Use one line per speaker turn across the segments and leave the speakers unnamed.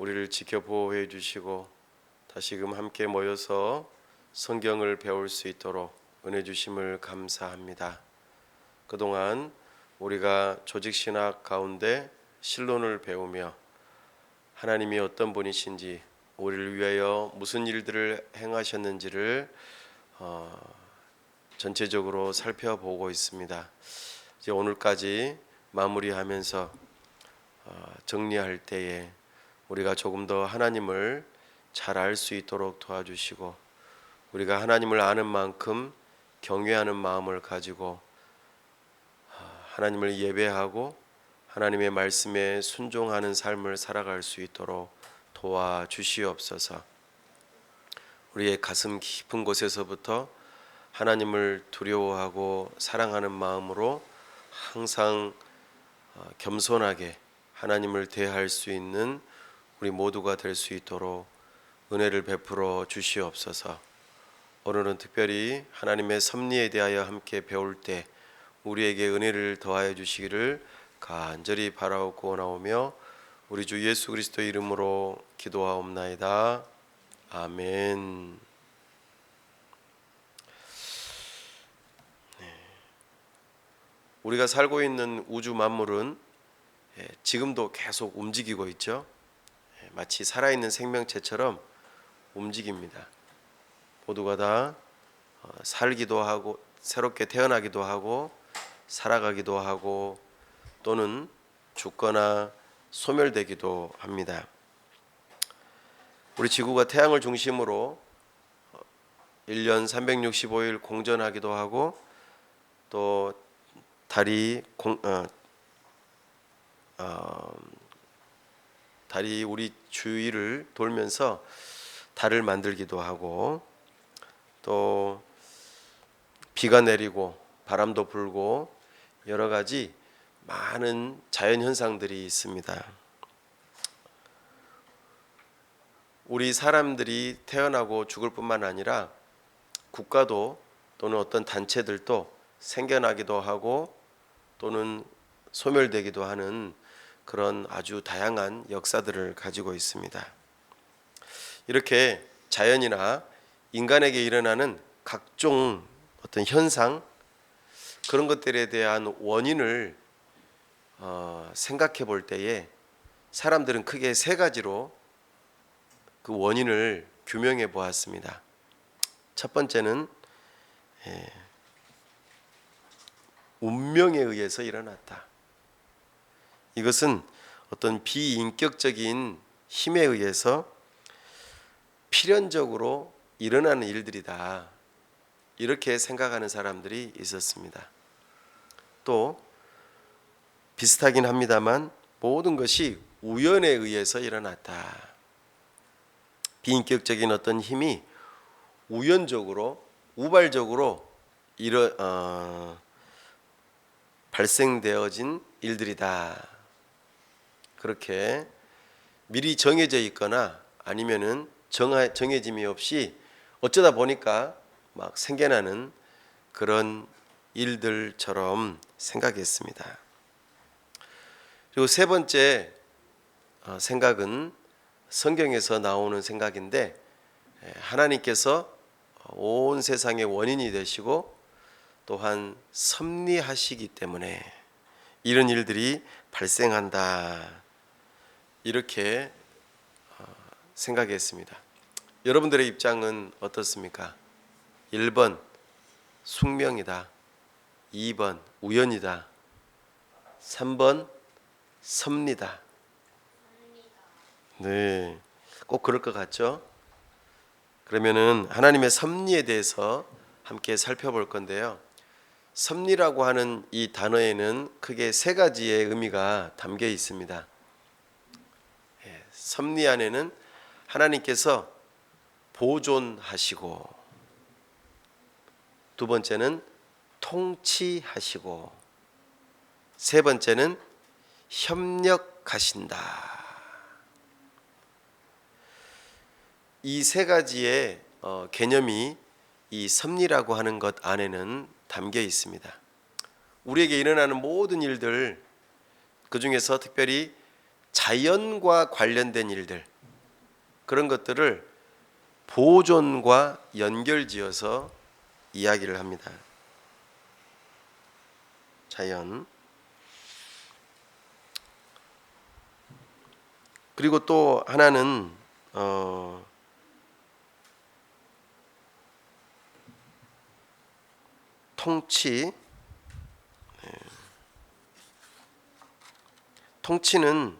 우리를 지켜 보호해 주시고 다시금 함께 모여서 성경을 배울 수 있도록 은혜 주심을 감사합니다. 그동안 우리가 조직신학 가운데 신론을 배우며 하나님이 어떤 분이신지, 우리를 위하여 무슨 일들을 행하셨는지를 전체적으로 살펴보고 있습니다. 이제 오늘까지 마무리하면서 정리할 때에 우리가 조금 더 하나님을 잘 알 수 있도록 도와주시고, 우리가 하나님을 아는 만큼 경외하는 마음을 가지고 하나님을 예배하고 하나님의 말씀에 순종하는 삶을 살아갈 수 있도록 도와주시옵소서. 우리의 가슴 깊은 곳에서부터 하나님을 두려워하고 사랑하는 마음으로 항상 겸손하게 하나님을 대할 수 있는 우리 모두가 될 수 있도록 은혜를 베풀어 주시옵소서. 오늘은 특별히 하나님의 섭리에 대하여 함께 배울 때 우리에게 은혜를 더하여 주시기를 간절히 바라고 원하오며 우리 주 예수 그리스도의 이름으로 기도하옵나이다. 아멘. 우리가 살고 있는 우주 만물은 지금도 계속 움직이고 있죠. 마치 살아있는 생명체처럼 움직입니다. 모두가 다 살기도 하고 새롭게 태어나기도 하고 살아가기도 하고 또는 죽거나 소멸되기도 합니다. 우리 지구가 태양을 중심으로 1년 365일 공전하기도 하고 또 달이 우리 주위를 돌면서 달을 만들기도 하고 또 비가 내리고 바람도 불고 여러 가지 많은 자연 현상들이 있습니다. 우리 사람들이 태어나고 죽을 뿐만 아니라 국가도 또는 어떤 단체들도 생겨나기도 하고 또는 소멸되기도 하는 그런 아주 다양한 역사들을 가지고 있습니다. 이렇게 자연이나 인간에게 일어나는 각종 어떤 현상, 그런 것들에 대한 원인을 생각해 볼 때에 사람들은 크게 세 가지로 그 원인을 규명해 보았습니다. 첫 번째는 운명에 의해서 일어났다. 이것은 어떤 비인격적인 힘에 의해서 필연적으로 일어나는 일들이다. 이렇게 생각하는 사람들이 있었습니다. 또 비슷하긴 합니다만 모든 것이 우연에 의해서 일어났다. 비인격적인 어떤 힘이 우연적으로 우발적으로 발생되어진 일들이다. 그렇게 미리 정해져 있거나 아니면은 정해짐이 없이 어쩌다 보니까 막 생겨나는 그런 일들처럼 생각했습니다. 그리고 세 번째 생각은 성경에서 나오는 생각인데, 하나님께서 온 세상의 원인이 되시고 또한 섭리하시기 때문에 이런 일들이 발생한다. 이렇게 생각했습니다. 여러분들의 입장은 어떻습니까? 1번 숙명이다. 2번 우연이다. 3번 섭리다. 네, 꼭 그럴 것 같죠? 그러면은 하나님의 섭리에 대해서 함께 살펴볼 건데요. 섭리라고 하는 이 단어에는 크게 세 가지의 의미가 담겨 있습니다. 섭리 안에는 하나님께서 보존하시고, 두 번째는 통치하시고, 세 번째는 협력하신다. 이 세 가지의 개념이 이 섭리라고 하는 것 안에는 담겨 있습니다. 우리에게 일어나는 모든 일들, 그 중에서 특별히 자연과 관련된 일들, 그런 것들을 보존과 연결지어서 이야기를 합니다. 자연. 그리고 또 하나는 통치. 통치는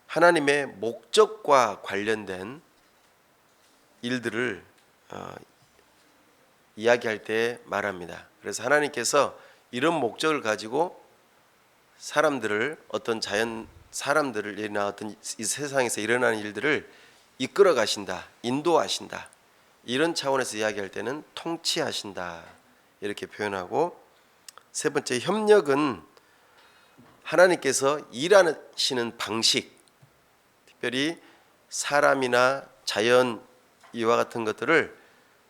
하나님의 목적과 관련된 일들을 이야기할 때 말합니다. 그래서 하나님께서 이런 목적을 가지고 사람들을 어떤 이 세상에서 일어나는 일들을 이끌어 가신다, 인도하신다. 이런 차원에서 이야기할 때는 통치하신다 이렇게 표현하고, 세 번째 협력은 하나님께서 일하시는 방식, 특별히 사람이나 자연 이와 같은 것들을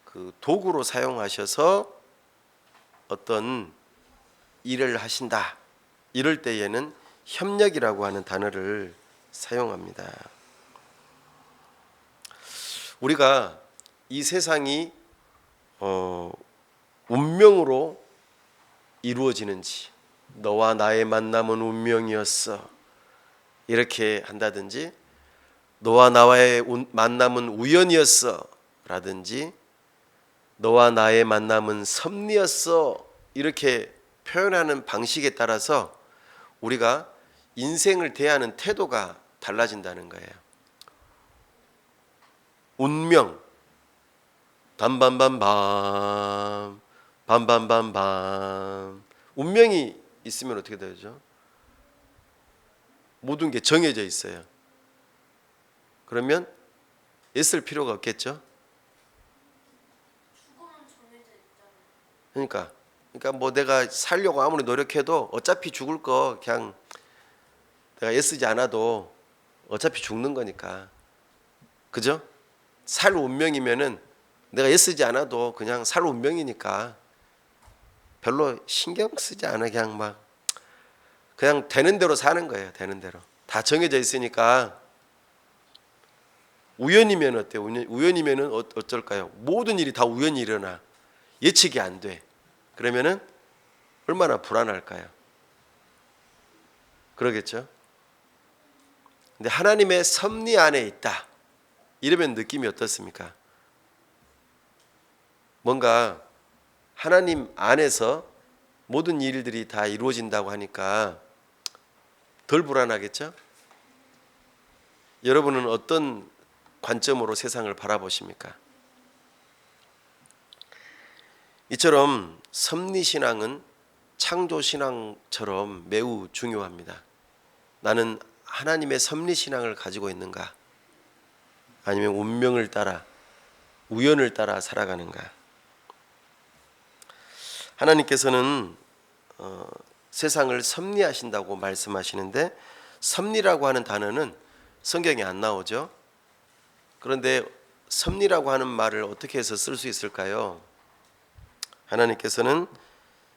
그 도구로 사용하셔서 어떤 일을 하신다. 이럴 때에는 협력이라고 하는 단어를 사용합니다. 우리가 이 세상이 운명으로 이루어지는지, 너와 나의 만남은 운명이었어 이렇게 한다든지, 너와 나와의 만남은 우연이었어 라든지, 너와 나의 만남은 섭리였어 이렇게 표현하는 방식에 따라서 우리가 인생을 대하는 태도가 달라진다는 거예요. 운명, 밤밤밤밤, 밤밤밤밤. 운명이 있으면 어떻게 되죠? 모든 게 정해져 있어요. 그러면 애쓸 필요가 없겠죠? 그러니까 뭐 내가 살려고 아무리 노력해도 어차피 죽을 거 그냥 내가 애쓰지 않아도 어차피 죽는 거니까. 그죠? 살 운명이면은 내가 애쓰지 않아도 그냥 살 운명이니까 별로 신경 쓰지 않아. 그냥 되는 대로 사는 거예요. 되는 대로. 다 정해져 있으니까. 우연이면 어때요? 우연이면은 어쩔까요? 모든 일이 다 우연히 일어나. 예측이 안 돼. 그러면은 얼마나 불안할까요? 그러겠죠? 근데 하나님의 섭리 안에 있다. 이러면 느낌이 어떻습니까? 뭔가 하나님 안에서 모든 일들이 다 이루어진다고 하니까 덜 불안하겠죠? 여러분은 어떤 관점으로 세상을 바라보십니까? 이처럼 섭리신앙은 창조신앙처럼 매우 중요합니다. 나는 하나님의 섭리신앙을 가지고 있는가? 아니면 운명을 따라, 우연을 따라 살아가는가? 하나님께서는 세상을 섭리하신다고 말씀하시는데, 섭리라고 하는 단어는 성경에 안 나오죠. 그런데 섭리라고 하는 말을 어떻게 해서 쓸 수 있을까요? 하나님께서는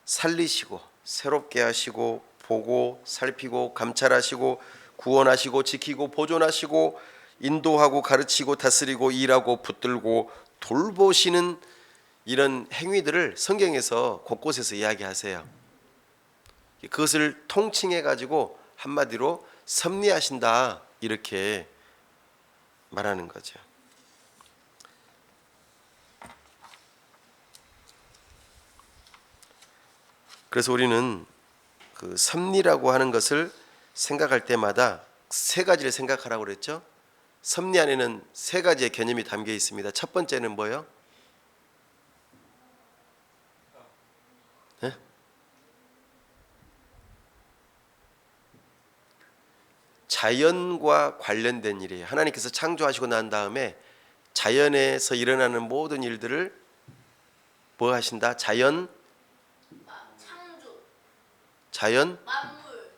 살리시고 새롭게 하시고 보고 살피고 감찰하시고 구원하시고 지키고 보존하시고 인도하고 가르치고 다스리고 일하고 붙들고 돌보시는 이런 행위들을 성경에서 곳곳에서 이야기하세요. 그것을 통칭해 가지고 한마디로 섭리하신다 이렇게 말하는 거죠. 그래서 우리는 그 섭리라고 하는 것을 생각할 때마다 세 가지를 생각하라고 그랬죠. 섭리 안에는 세 가지의 개념이 담겨 있습니다. 첫 번째는 뭐예요? 네? 자연과 관련된 일이에요. 하나님께서 창조하시고 난 다음에 자연에서 일어나는 모든 일들을 뭐 하신다? 자연
만물,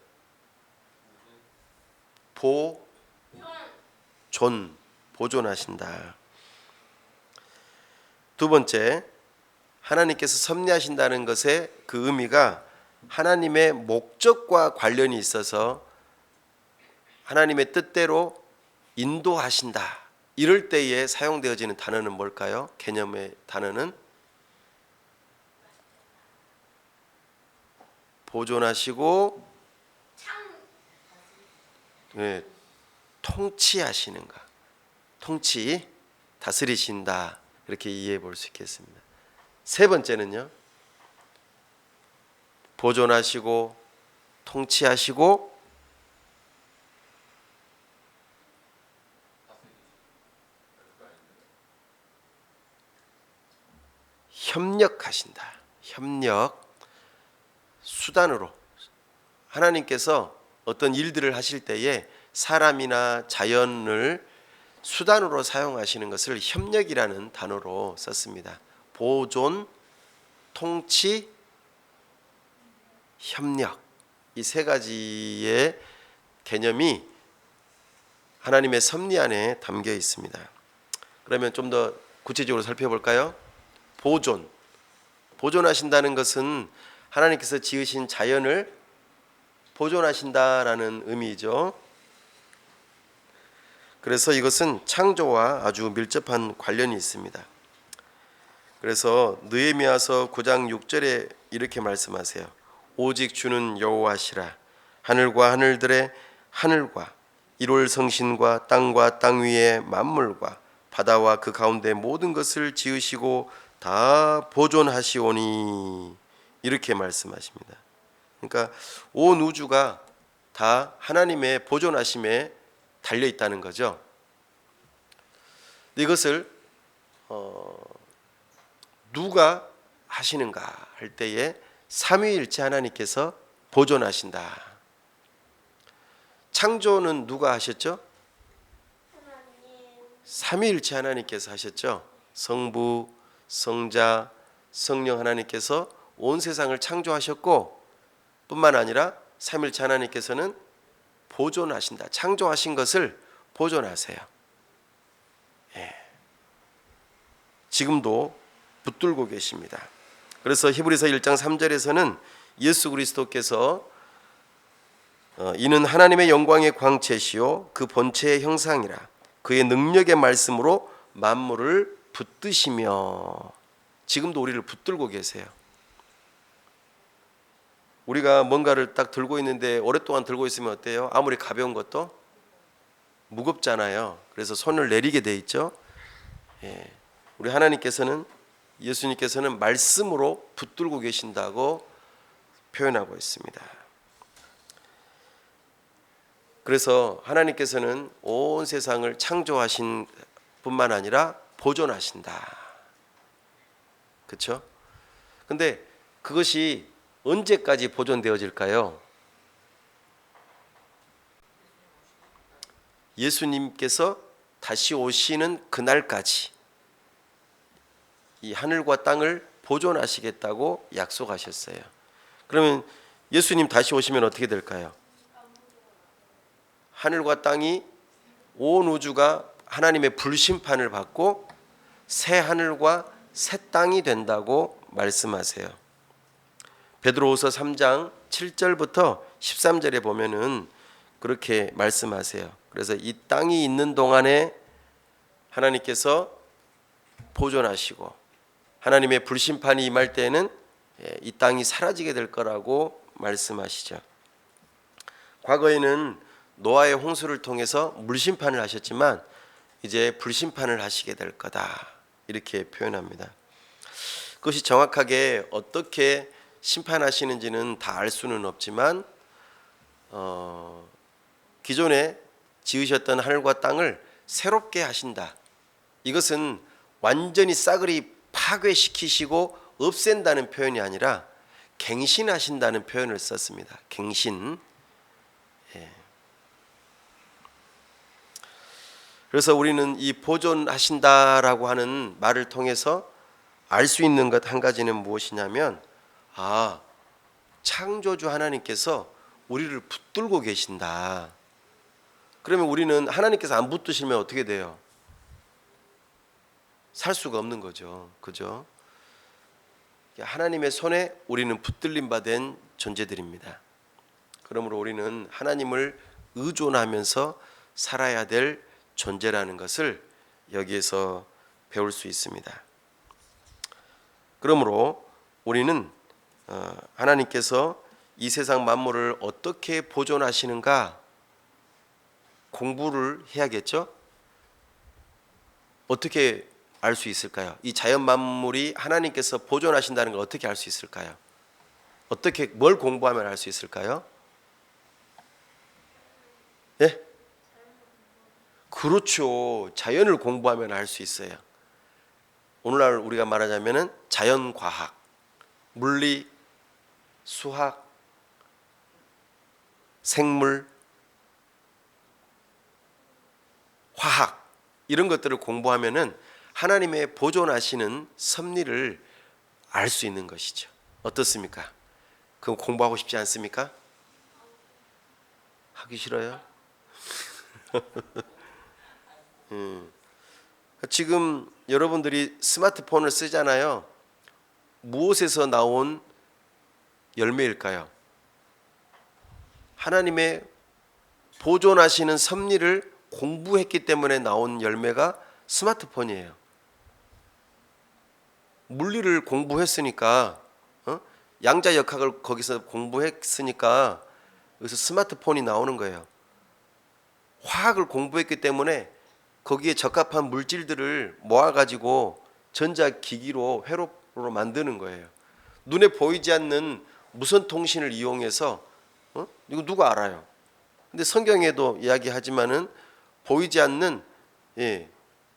보존하신다. 두 번째, 하나님께서 섭리하신다는 것의 그 의미가 하나님의 목적과 관련이 있어서 하나님의 뜻대로 인도하신다 이럴 때에 사용되어지는 단어는 뭘까요? 개념의 단어는 보존하시고 네, 통치하시는가. 통치, 다스리신다. 이렇게 이해해 볼 수 있겠습니다. 세 번째는요. 보존하시고 통치하시고 협력하신다. 협력, 수단으로 하나님께서 어떤 일들을 하실 때에 사람이나 자연을 수단으로 사용하시는 것을 협력이라는 단어로 썼습니다. 보존, 통치, 협력. 이 세 가지의 개념이 하나님의 섭리 안에 담겨 있습니다. 그러면 좀 더 구체적으로 살펴볼까요? 보존. 보존하신다는 것은 하나님께서 지으신 자연을 보존하신다라는 의미죠. 그래서 이것은 창조와 아주 밀접한 관련이 있습니다. 그래서 느헤미야서 9장 6절에 이렇게 말씀하세요. 오직 주는 여호와시라. 하늘과 하늘들의 하늘과 일월 성신과 땅 위의 만물과 바다와 그 가운데 모든 것을 지으시고 다 보존하시오니 이렇게 말씀하십니다. 그러니까 온 우주가 다 하나님의 보존하심에 달려 있다는 거죠. 이것을 누가 하시는가 할 때에 삼위일체 하나님께서 보존하신다. 창조는 누가 하셨죠? 삼위일체 하나님께서 하셨죠. 성부, 성자, 성령 하나님께서 온 세상을 창조하셨고 뿐만 아니라 삼위일체 하나님께서는 보존하신다. 창조하신 것을 보존하세요. 예. 지금도 붙들고 계십니다. 그래서 히브리서 1장 3절에서는 예수 그리스도께서 이는 하나님의 영광의 광채시요 그 본체의 형상이라 그의 능력의 말씀으로 만물을 붙드시며 지금도 우리를 붙들고 계세요. 우리가 뭔가를 딱 들고 있는데 오랫동안 들고 있으면 어때요? 아무리 가벼운 것도 무겁잖아요. 그래서 손을 내리게 돼 있죠. 예. 우리 하나님께서는 예수님께서는 말씀으로 붙들고 계신다고 표현하고 있습니다. 그래서 하나님께서는 온 세상을 창조하신 뿐만 아니라 보존하신다. 그렇죠? 근데 그것이 언제까지 보존되어질까요? 예수님께서 다시 오시는 그날까지 이 하늘과 땅을 보존하시겠다고 약속하셨어요. 그러면 예수님 다시 오시면 어떻게 될까요? 하늘과 땅이 온 우주가 하나님의 불심판을 받고 새 하늘과 새 땅이 된다고 말씀하세요. 베드로후서 3장 7절부터 13절에 보면은 그렇게 말씀하세요. 그래서 이 땅이 있는 동안에 하나님께서 보존하시고 하나님의 불심판이 임할 때에는 이 땅이 사라지게 될 거라고 말씀하시죠. 과거에는 노아의 홍수를 통해서 물심판을 하셨지만 이제 불심판을 하시게 될 거다. 이렇게 표현합니다. 그것이 정확하게 어떻게 심판하시는지는 다 알 수는 없지만 기존에 지으셨던 하늘과 땅을 새롭게 하신다. 이것은 완전히 싸그리 파괴시키시고 없앤다는 표현이 아니라 갱신하신다는 표현을 썼습니다. 갱신. 예. 그래서 우리는 이 보존하신다라고 하는 말을 통해서 알 수 있는 것 한 가지는 무엇이냐면 창조주 하나님께서 우리를 붙들고 계신다. 그러면 우리는 하나님께서 안 붙드시면 어떻게 돼요? 살 수가 없는 거죠. 그죠? 하나님의 손에 우리는 붙들림 받은 존재들입니다. 그러므로 우리는 하나님을 의존하면서 살아야 될 존재라는 것을 여기에서 배울 수 있습니다. 그러므로 우리는 하나님께서 이 세상 만물을 어떻게 보존하시는가 공부를 해야겠죠? 어떻게 알 수 있을까요? 이 자연 만물이 하나님께서 보존하신다는 걸 어떻게 알 수 있을까요? 어떻게 뭘 공부하면 알 수 있을까요? 예? 그렇죠. 자연을 공부하면 알 수 있어요. 오늘날 우리가 말하자면은 자연과학, 물리, 수학, 생물, 화학 이런 것들을 공부하면은 하나님의 보존하시는 섭리를 알 수 있는 것이죠. 어떻습니까? 그럼 공부하고 싶지 않습니까? 하기 싫어요? 지금 여러분들이 스마트폰을 쓰잖아요. 무엇에서 나온 열매일까요? 하나님의 보존하시는 섭리를 공부했기 때문에 나온 열매가 스마트폰이에요. 물리를 공부했으니까 양자역학을 거기서 공부했으니까 여기서 스마트폰이 나오는 거예요. 화학을 공부했기 때문에 거기에 적합한 물질들을 모아가지고 전자기기로 회로로 만드는 거예요. 눈에 보이지 않는 무선 통신을 이용해서 이거 누가 알아요? 근데 성경에도 이야기하지만은 보이지 않는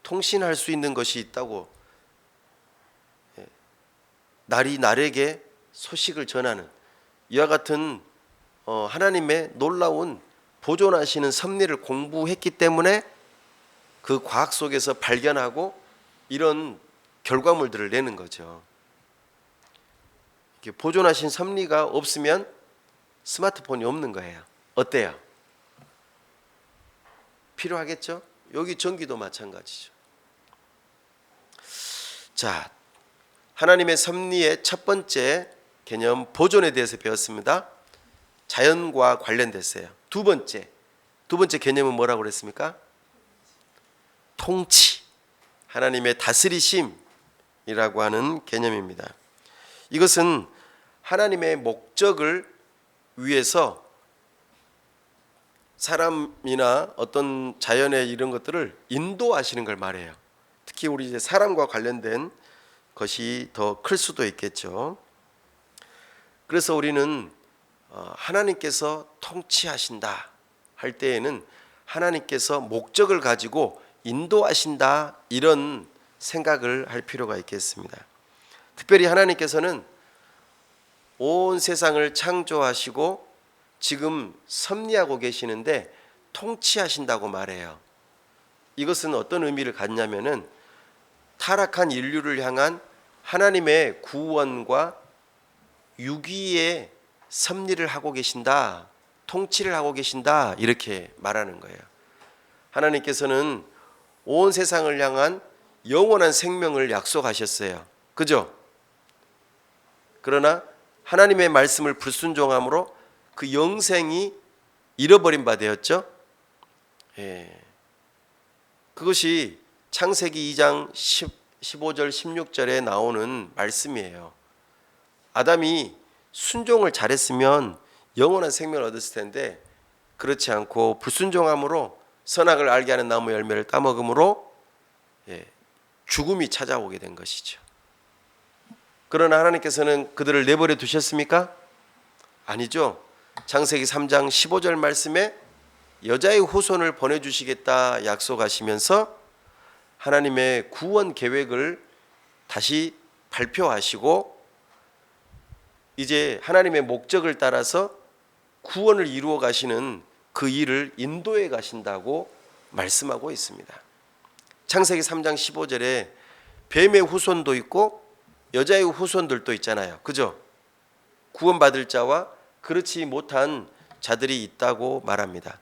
통신할 수 있는 것이 있다고. 날이 날에게 소식을 전하는 이와 같은 하나님의 놀라운 보존하시는 섭리를 공부했기 때문에 그 과학 속에서 발견하고 이런 결과물들을 내는 거죠. 이렇게 보존하신 섭리가 없으면 스마트폰이 없는 거예요. 어때요? 필요하겠죠? 여기 전기도 마찬가지죠. 자, 하나님의 섭리의 첫 번째 개념 보존에 대해서 배웠습니다. 자연과 관련됐어요. 두 번째 개념은 뭐라고 그랬습니까? 통치, 하나님의 다스리심이라고 하는 개념입니다. 이것은 하나님의 목적을 위해서 사람이나 어떤 자연의 이런 것들을 인도하시는 걸 말해요. 특히 우리 이제 사람과 관련된 것이 더 클 수도 있겠죠. 그래서 우리는 하나님께서 통치하신다 할 때에는 하나님께서 목적을 가지고 인도하신다 이런 생각을 할 필요가 있겠습니다. 특별히 하나님께서는 온 세상을 창조하시고 지금 섭리하고 계시는데 통치하신다고 말해요. 이것은 어떤 의미를 갖냐면은 타락한 인류를 향한 하나님의 구원과 유기의 섭리를 하고 계신다, 통치를 하고 계신다 이렇게 말하는 거예요. 하나님께서는 온 세상을 향한 영원한 생명을 약속하셨어요. 그죠? 그러나 하나님의 말씀을 불순종함으로 그 영생이 잃어버린 바 되었죠. 그것이 창세기 2장 15절 16절에 나오는 말씀이에요. 아담이 순종을 잘했으면 영원한 생명을 얻었을 텐데 그렇지 않고 불순종함으로 선악을 알게 하는 나무 열매를 따먹음으로 죽음이 찾아오게 된 것이죠. 그러나 하나님께서는 그들을 내버려 두셨습니까? 아니죠. 창세기 3장 15절 말씀에 여자의 후손을 보내주시겠다 약속하시면서 하나님의 구원 계획을 다시 발표하시고 이제 하나님의 목적을 따라서 구원을 이루어 가시는 그 일을 인도해 가신다고 말씀하고 있습니다. 창세기 3장 15절에 뱀의 후손도 있고 여자의 후손들도 있잖아요. 그죠? 구원받을 자와 그렇지 못한 자들이 있다고 말합니다.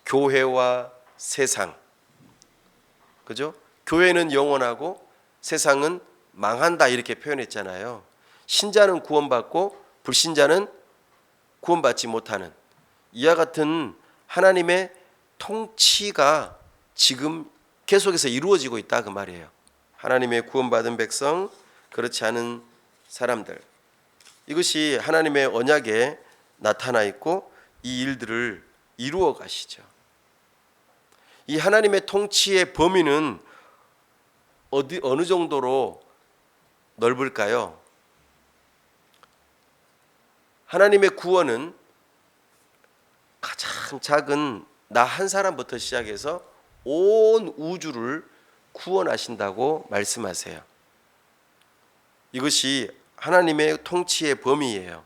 교회와 세상. 그죠? 교회는 영원하고 세상은 망한다 이렇게 표현했잖아요. 신자는 구원받고 불신자는 구원받지 못하는 이와 같은 하나님의 통치가 지금 계속해서 이루어지고 있다 그 말이에요. 하나님의 구원받은 백성, 그렇지 않은 사람들, 이것이 하나님의 언약에 나타나 있고 이 일들을 이루어 가시죠. 이 하나님의 통치의 범위는 어느 정도로 넓을까요? 하나님의 구원은 가장 작은 나 한 사람부터 시작해서 온 우주를 구원하신다고 말씀하세요. 이것이 하나님의 통치의 범위예요.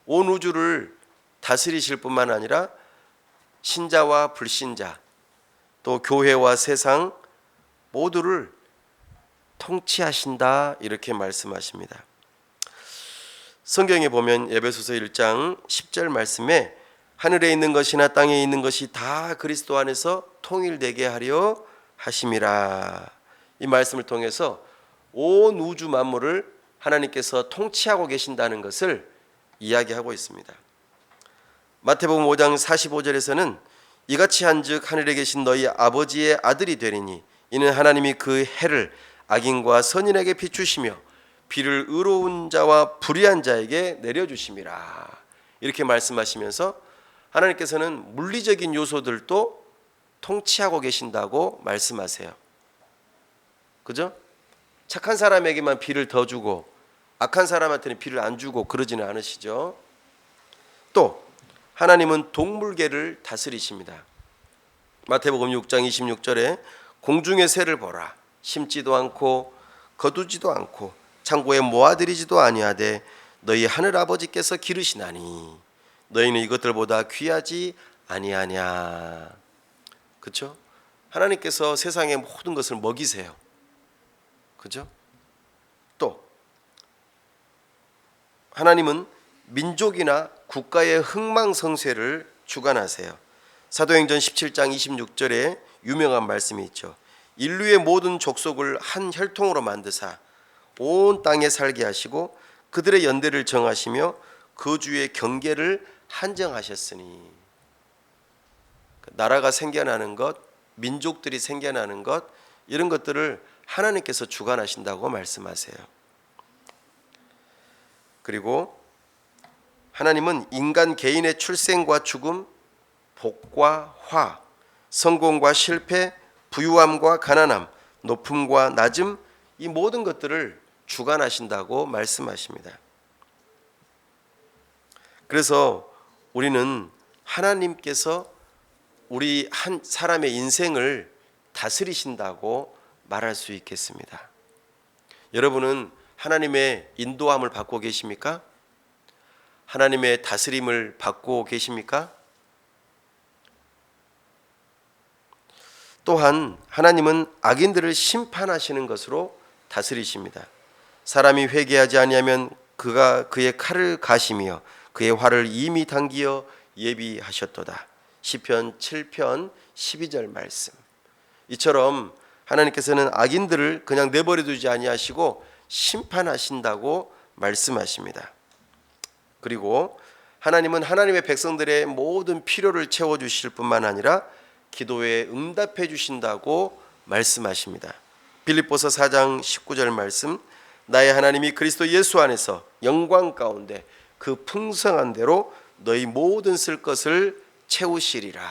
온 우주를 다스리실 뿐만 아니라 신자와 불신자, 또 교회와 세상 모두를 통치하신다 이렇게 말씀하십니다. 성경에 보면 에베소서 1장 10절 말씀에 하늘에 있는 것이나 땅에 있는 것이 다 그리스도 안에서 통일되게 하려 하심이라. 이 말씀을 통해서 온 우주 만물을 하나님께서 통치하고 계신다는 것을 이야기하고 있습니다. 마태복음 5장 45절에서는 이같이 한즉 하늘에 계신 너희 아버지의 아들이 되리니 이는 하나님이 그 해를 악인과 선인에게 비추시며 비를 의로운 자와 불의한 자에게 내려주심이라. 이렇게 말씀하시면서 하나님께서는 물리적인 요소들도 통치하고 계신다고 말씀하세요. 그죠? 착한 사람에게만 비를 더 주고 악한 사람한테는 비를 안 주고 그러지는 않으시죠. 또 하나님은 동물계를 다스리십니다. 마태복음 6장 26절에 공중의 새를 보라. 심지도 않고 거두지도 않고 창고에 모아들이지도 아니하되 너희 하늘 아버지께서 기르시나니 너희는 이것들보다 귀하지 아니하냐. 그렇죠? 하나님께서 세상의 모든 것을 먹이세요. 그죠? 또 하나님은 민족이나 국가의 흥망성쇠를 주관하세요. 사도행전 17장 26절에 유명한 말씀이 있죠. 인류의 모든 족속을 한 혈통으로 만드사 온 땅에 살게 하시고 그들의 연대를 정하시며 그 주의 경계를 한정하셨으니. 나라가 생겨나는 것, 민족들이 생겨나는 것, 이런 것들을 하나님께서 주관하신다고 말씀하세요. 그리고 하나님은 인간 개인의 출생과 죽음, 복과 화, 성공과 실패, 부유함과 가난함, 높음과 낮음, 이 모든 것들을 주관하신다고 말씀하십니다. 그래서 우리는 하나님께서 우리 한 사람의 인생을 다스리신다고 말할 수 있겠습니다. 여러분은 하나님의 인도함을 받고 계십니까? 하나님의 다스림을 받고 계십니까? 또한 하나님은 악인들을 심판하시는 것으로 다스리십니다. 사람이 회개하지 아니하면 그가 그의 칼을 가시며 그의 활을 이미 당기어 예비하셨도다. 시편 7편 12절 말씀. 이처럼 하나님께서는 악인들을 그냥 내버려 두지 아니하시고 심판하신다고 말씀하십니다. 그리고 하나님은 하나님의 백성들의 모든 필요를 채워주실 뿐만 아니라 기도에 응답해 주신다고 말씀하십니다. 빌립보서 4장 19절 말씀, 나의 하나님이 그리스도 예수 안에서 영광 가운데 그 풍성한 대로 너희 모든 쓸 것을 채우시리라.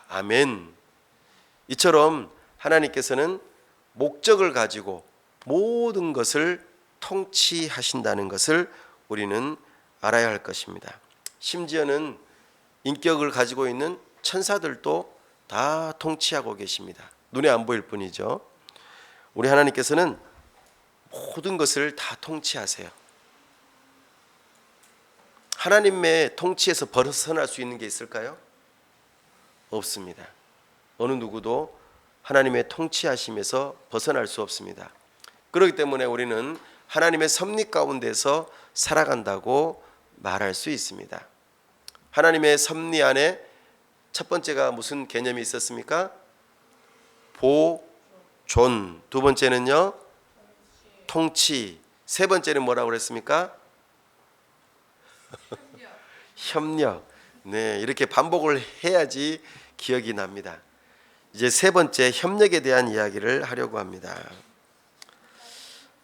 아멘. 이처럼 하나님께서는 목적을 가지고 모든 것을 통치하신다는 것을 우리는 알아야 할 것입니다. 심지어는 인격을 가지고 있는 천사들도 다 통치하고 계십니다. 눈에 안 보일 뿐이죠. 우리 하나님께서는 모든 것을 다 통치하세요. 하나님의 통치에서 벗어날 수 있는 게 있을까요? 없습니다. 어느 누구도 하나님의 통치하심에서 벗어날 수 없습니다. 그렇기 때문에 우리는 하나님의 섭리 가운데서 살아간다고 말할 수 있습니다. 하나님의 섭리 안에 첫 번째가 무슨 개념이 있었습니까? 보존. 두 번째는요? 통치. 세 번째는 뭐라고 그랬습니까? 협력. 네, 이렇게 반복을 해야지 기억이 납니다. 이제 세 번째 협력에 대한 이야기를 하려고 합니다.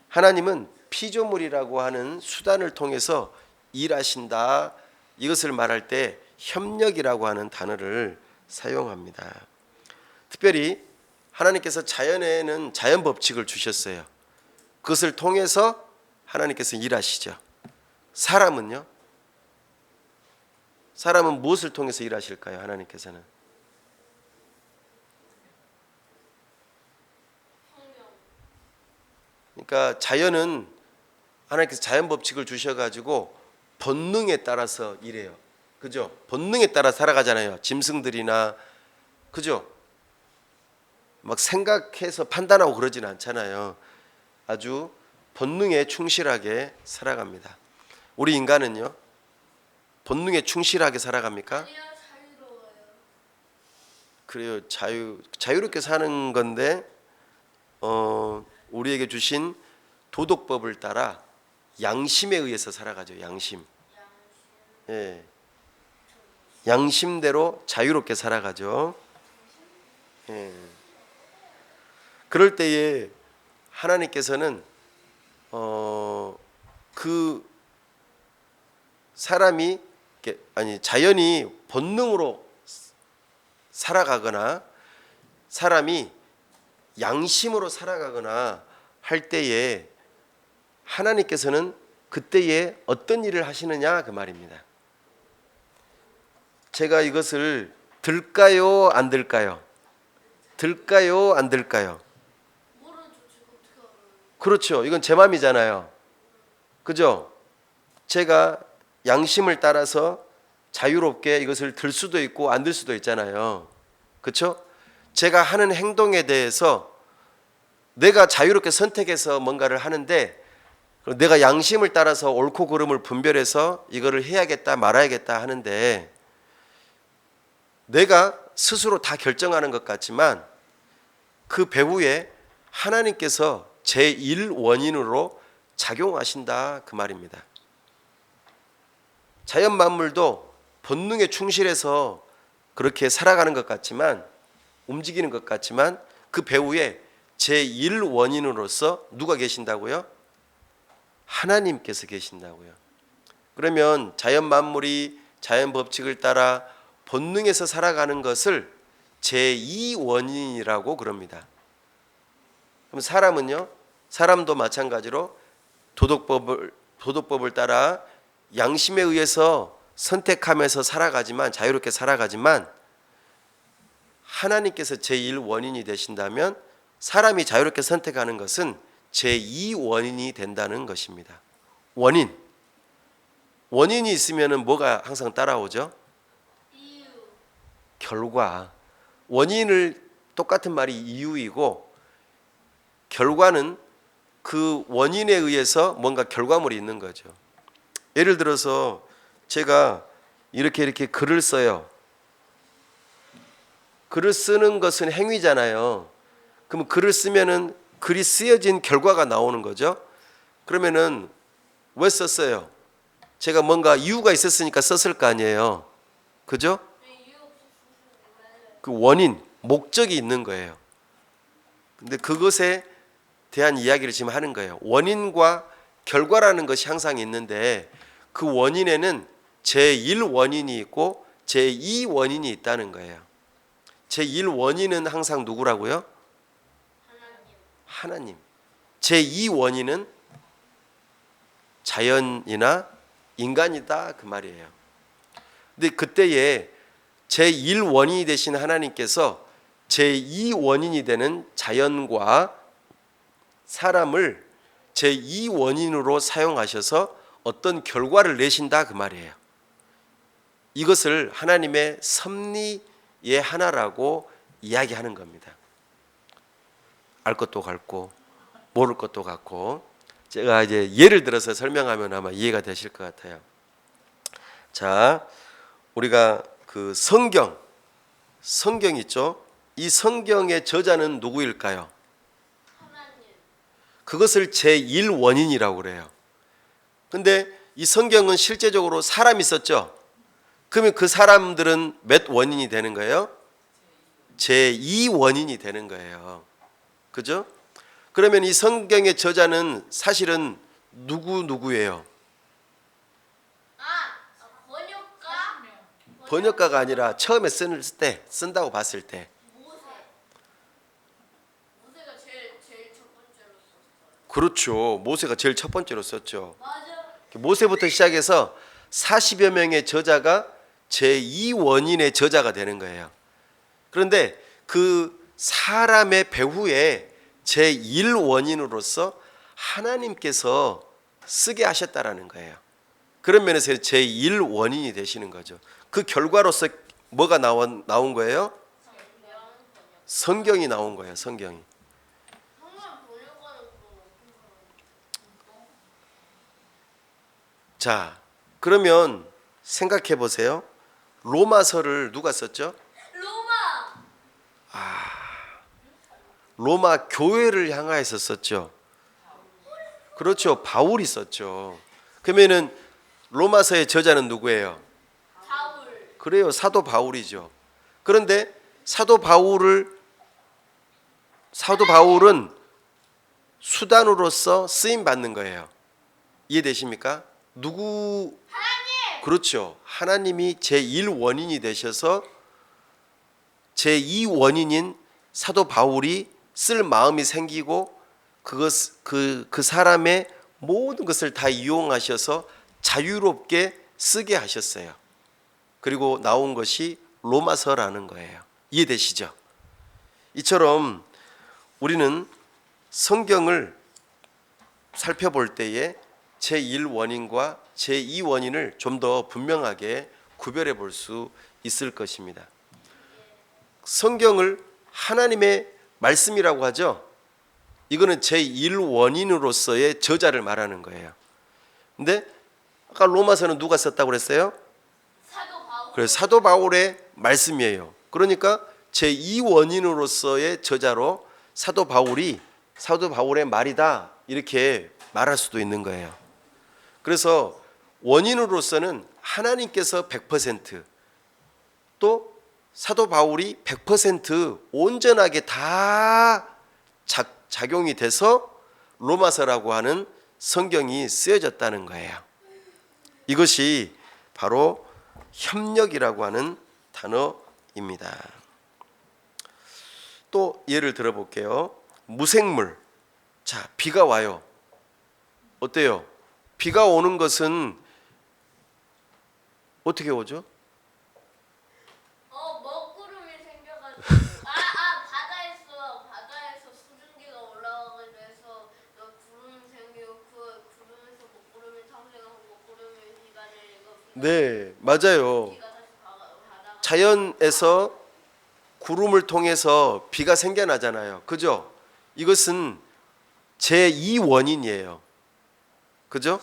하나님은 피조물이라고 하는 수단을 통해서 일하신다. 이것을 말할 때 협력이라고 하는 단어를 사용합니다. 특별히 하나님께서 자연에는 자연 법칙을 주셨어요. 그것을 통해서 하나님께서 일하시죠. 사람은요? 사람은 무엇을 통해서 일하실까요? 하나님께서는 그러니까 자연은 하나님께서 자연 법칙을 주셔가지고 본능에 따라서 일해요. 그죠? 본능에 따라 살아가잖아요. 짐승들이나 그죠? 막 생각해서 판단하고 그러진 않잖아요. 아주 본능에 충실하게 살아갑니다. 우리 인간은요? 본능에 충실하게 살아갑니까?
아니요, 자유로워요.
그래요. 자유롭게 사는 건데 우리에게 주신 도덕법을 따라 양심에 의해서 살아가죠. 양심. 예. 양심대로 자유롭게 살아가죠. 예. 그럴 때에 하나님께서는 그 사람이 자연이 본능으로 살아가거나 사람이 양심으로 살아가거나 할 때에 하나님께서는 그때에 어떤 일을 하시느냐 그 말입니다. 제가 이것을 들까요 안 들까요? 들까요 안 들까요?
모르는 조치가 어떻게 알아요?
그렇죠. 이건 제 맘이잖아요. 그죠? 제가 양심을 따라서 자유롭게 이것을 들 수도 있고 안 들 수도 있잖아요. 그렇죠? 제가 하는 행동에 대해서 내가 자유롭게 선택해서 뭔가를 하는데 내가 양심을 따라서 옳고 그름을 분별해서 이거를 해야겠다 말아야겠다 하는데 내가 스스로 다 결정하는 것 같지만 그 배후에 하나님께서 제1원인으로 작용하신다 그 말입니다. 자연 만물도 본능에 충실해서 그렇게 살아가는 것 같지만 움직이는 것 같지만 그 배후에 제1원인으로서 누가 계신다고요? 하나님께서 계신다고요. 그러면 자연 만물이 자연 법칙을 따라 본능에서 살아가는 것을 제2원인이라고 그럽니다. 그럼 사람은요? 사람도 마찬가지로 도덕법을 따라 양심에 의해서 선택하면서 살아가지만 자유롭게 살아가지만 하나님께서 제1원인이 되신다면 사람이 자유롭게 선택하는 것은 제2원인이 된다는 것입니다. 원인이 있으면 뭐가 항상 따라오죠?
이유.
결과. 원인을 똑같은 말이 이유이고 결과는 그 원인에 의해서 뭔가 결과물이 있는 거죠. 예를 들어서 제가 이렇게 글을 써요. 글을 쓰는 것은 행위잖아요. 그럼 글을 쓰면은 글이 쓰여진 결과가 나오는 거죠. 그러면은 왜 썼어요? 제가 뭔가 이유가 있었으니까 썼을 거 아니에요. 그죠?
왜 이유 없었어요?
그 원인, 목적이 있는 거예요. 근데 그것에 대한 이야기를 지금 하는 거예요. 원인과 결과라는 것이 항상 있는데 그 원인에는 제1원인이 있고 제2원인이 있다는 거예요. 제1원인은 항상 누구라고요? 하나님. 제2원인은 자연이나 인간이다 그 말이에요. 근데 그때에 제1원인이 되신 하나님께서 제2원인이 되는 자연과 사람을 제2원인으로 사용하셔서 어떤 결과를 내신다 그 말이에요. 이것을 하나님의 섭리의 하나라고 이야기하는 겁니다. 알 것도 같고 모를 것도 같고 제가 이제 예를 들어서 설명하면 아마 이해가 되실 것 같아요. 자, 우리가 그 성경 있죠? 이 성경의 저자는 누구일까요?
하나님.
그것을 제1원인이라고 그래요. 근데 이 성경은 실제적으로 사람이 썼죠? 그러면 그 사람들은 몇 원인이 되는 거예요? 제2 원인이 되는 거예요. 그죠? 그러면 이 성경의 저자는 사실은 누구예요?
번역가?
번역가가 아니라 처음에 쓴다고 봤을 때.
모세가 제일 첫 번째로 썼어요.
그렇죠. 모세가 제일 첫 번째로 썼죠.
맞아.
모세부터 시작해서 40여 명의 저자가 제2 원인의 저자가 되는 거예요. 그런데 그 사람의 배후에 제1 원인으로서 하나님께서 쓰게 하셨다라는 거예요. 그런 면에서 제1 원인이 되시는 거죠. 그 결과로서 뭐가 나온 거예요? 성경이 나온 거예요. 성경이.
정말 번역가는 그런 어떤 사람?
자, 그러면 생각해 보세요. 로마서를 누가 썼죠?
로마.
로마 교회를 향하여서 썼죠. 그렇죠. 바울이 썼죠. 그러면은 로마서의 저자는 누구예요?
바울.
그래요. 사도 바울이죠. 그런데 사도 바울은 수단으로서 쓰임 받는 거예요. 이해되십니까?
하나님.
그렇죠. 하나님이 제1 원인이 되셔서 제2 원인인 사도 바울이 쓸 마음이 생기고 그 사람의 모든 것을 다 이용하셔서 자유롭게 쓰게 하셨어요. 그리고 나온 것이 로마서라는 거예요. 이해되시죠? 이처럼 우리는 성경을 살펴볼 때에 제1 원인과 제2 원인을 좀 더 분명하게 구별해 볼 수 있을 것입니다. 성경을 하나님의 말씀이라고 하죠. 이거는 제1 원인으로서의 저자를 말하는 거예요. 근데 아까 로마서는 누가 썼다고 그랬어요?
사도 바울.
그래서 사도 바울의 말씀이에요. 그러니까 제2 원인으로서의 저자로 사도 바울의 말이다 이렇게 말할 수도 있는 거예요. 그래서 원인으로서는 하나님께서 100%또 사도 바울이 100% 온전하게 다 작용이 돼서 로마서라고 하는 성경이 쓰여졌다는 거예요. 이것이 바로 협력이라고 하는 단어입니다. 또 예를 들어볼게요. 무생물. 자, 비가 와요. 어때요? 비가 오는 것은 어떻게 오죠?
먹구름이 생겨가지고 바다에서 수증기가 올라가게 돼서 구름이 생기고 그 구름에서 먹구름이 탄생하고 먹구름이 비가 내리고
네, 맞아요.
비가 다시 바다가
자연에서 구름을 통해서 비가 생겨나잖아요. 그죠? 이것은 제2 원인이에요. 그죠?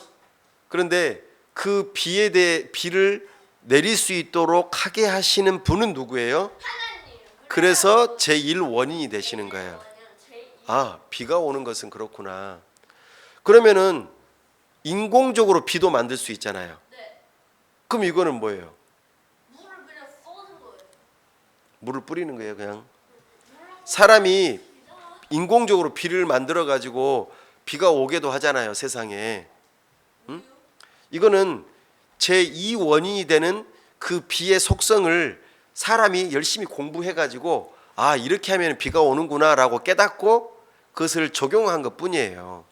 그런데 그 비를 내릴 수 있도록 하게 하시는 분은 누구예요?
하나님.
그래서 제1 원인이 되시는 거예요. 아, 비가 오는 것은 그렇구나. 그러면은 인공적으로 비도 만들 수 있잖아요.
네.
그럼 이거는 뭐예요?
물을 그냥 쏘는 거예요.
물을 뿌리는 거예요, 그냥. 사람이 인공적으로 비를 만들어 가지고 비가 오게도 하잖아요, 세상에. 응? 이거는 제2 원인이 되는 그 비의 속성을 사람이 열심히 공부해 가지고 아, 이렇게 하면 비가 오는구나라고 깨닫고 그것을 적용한 것뿐이에요.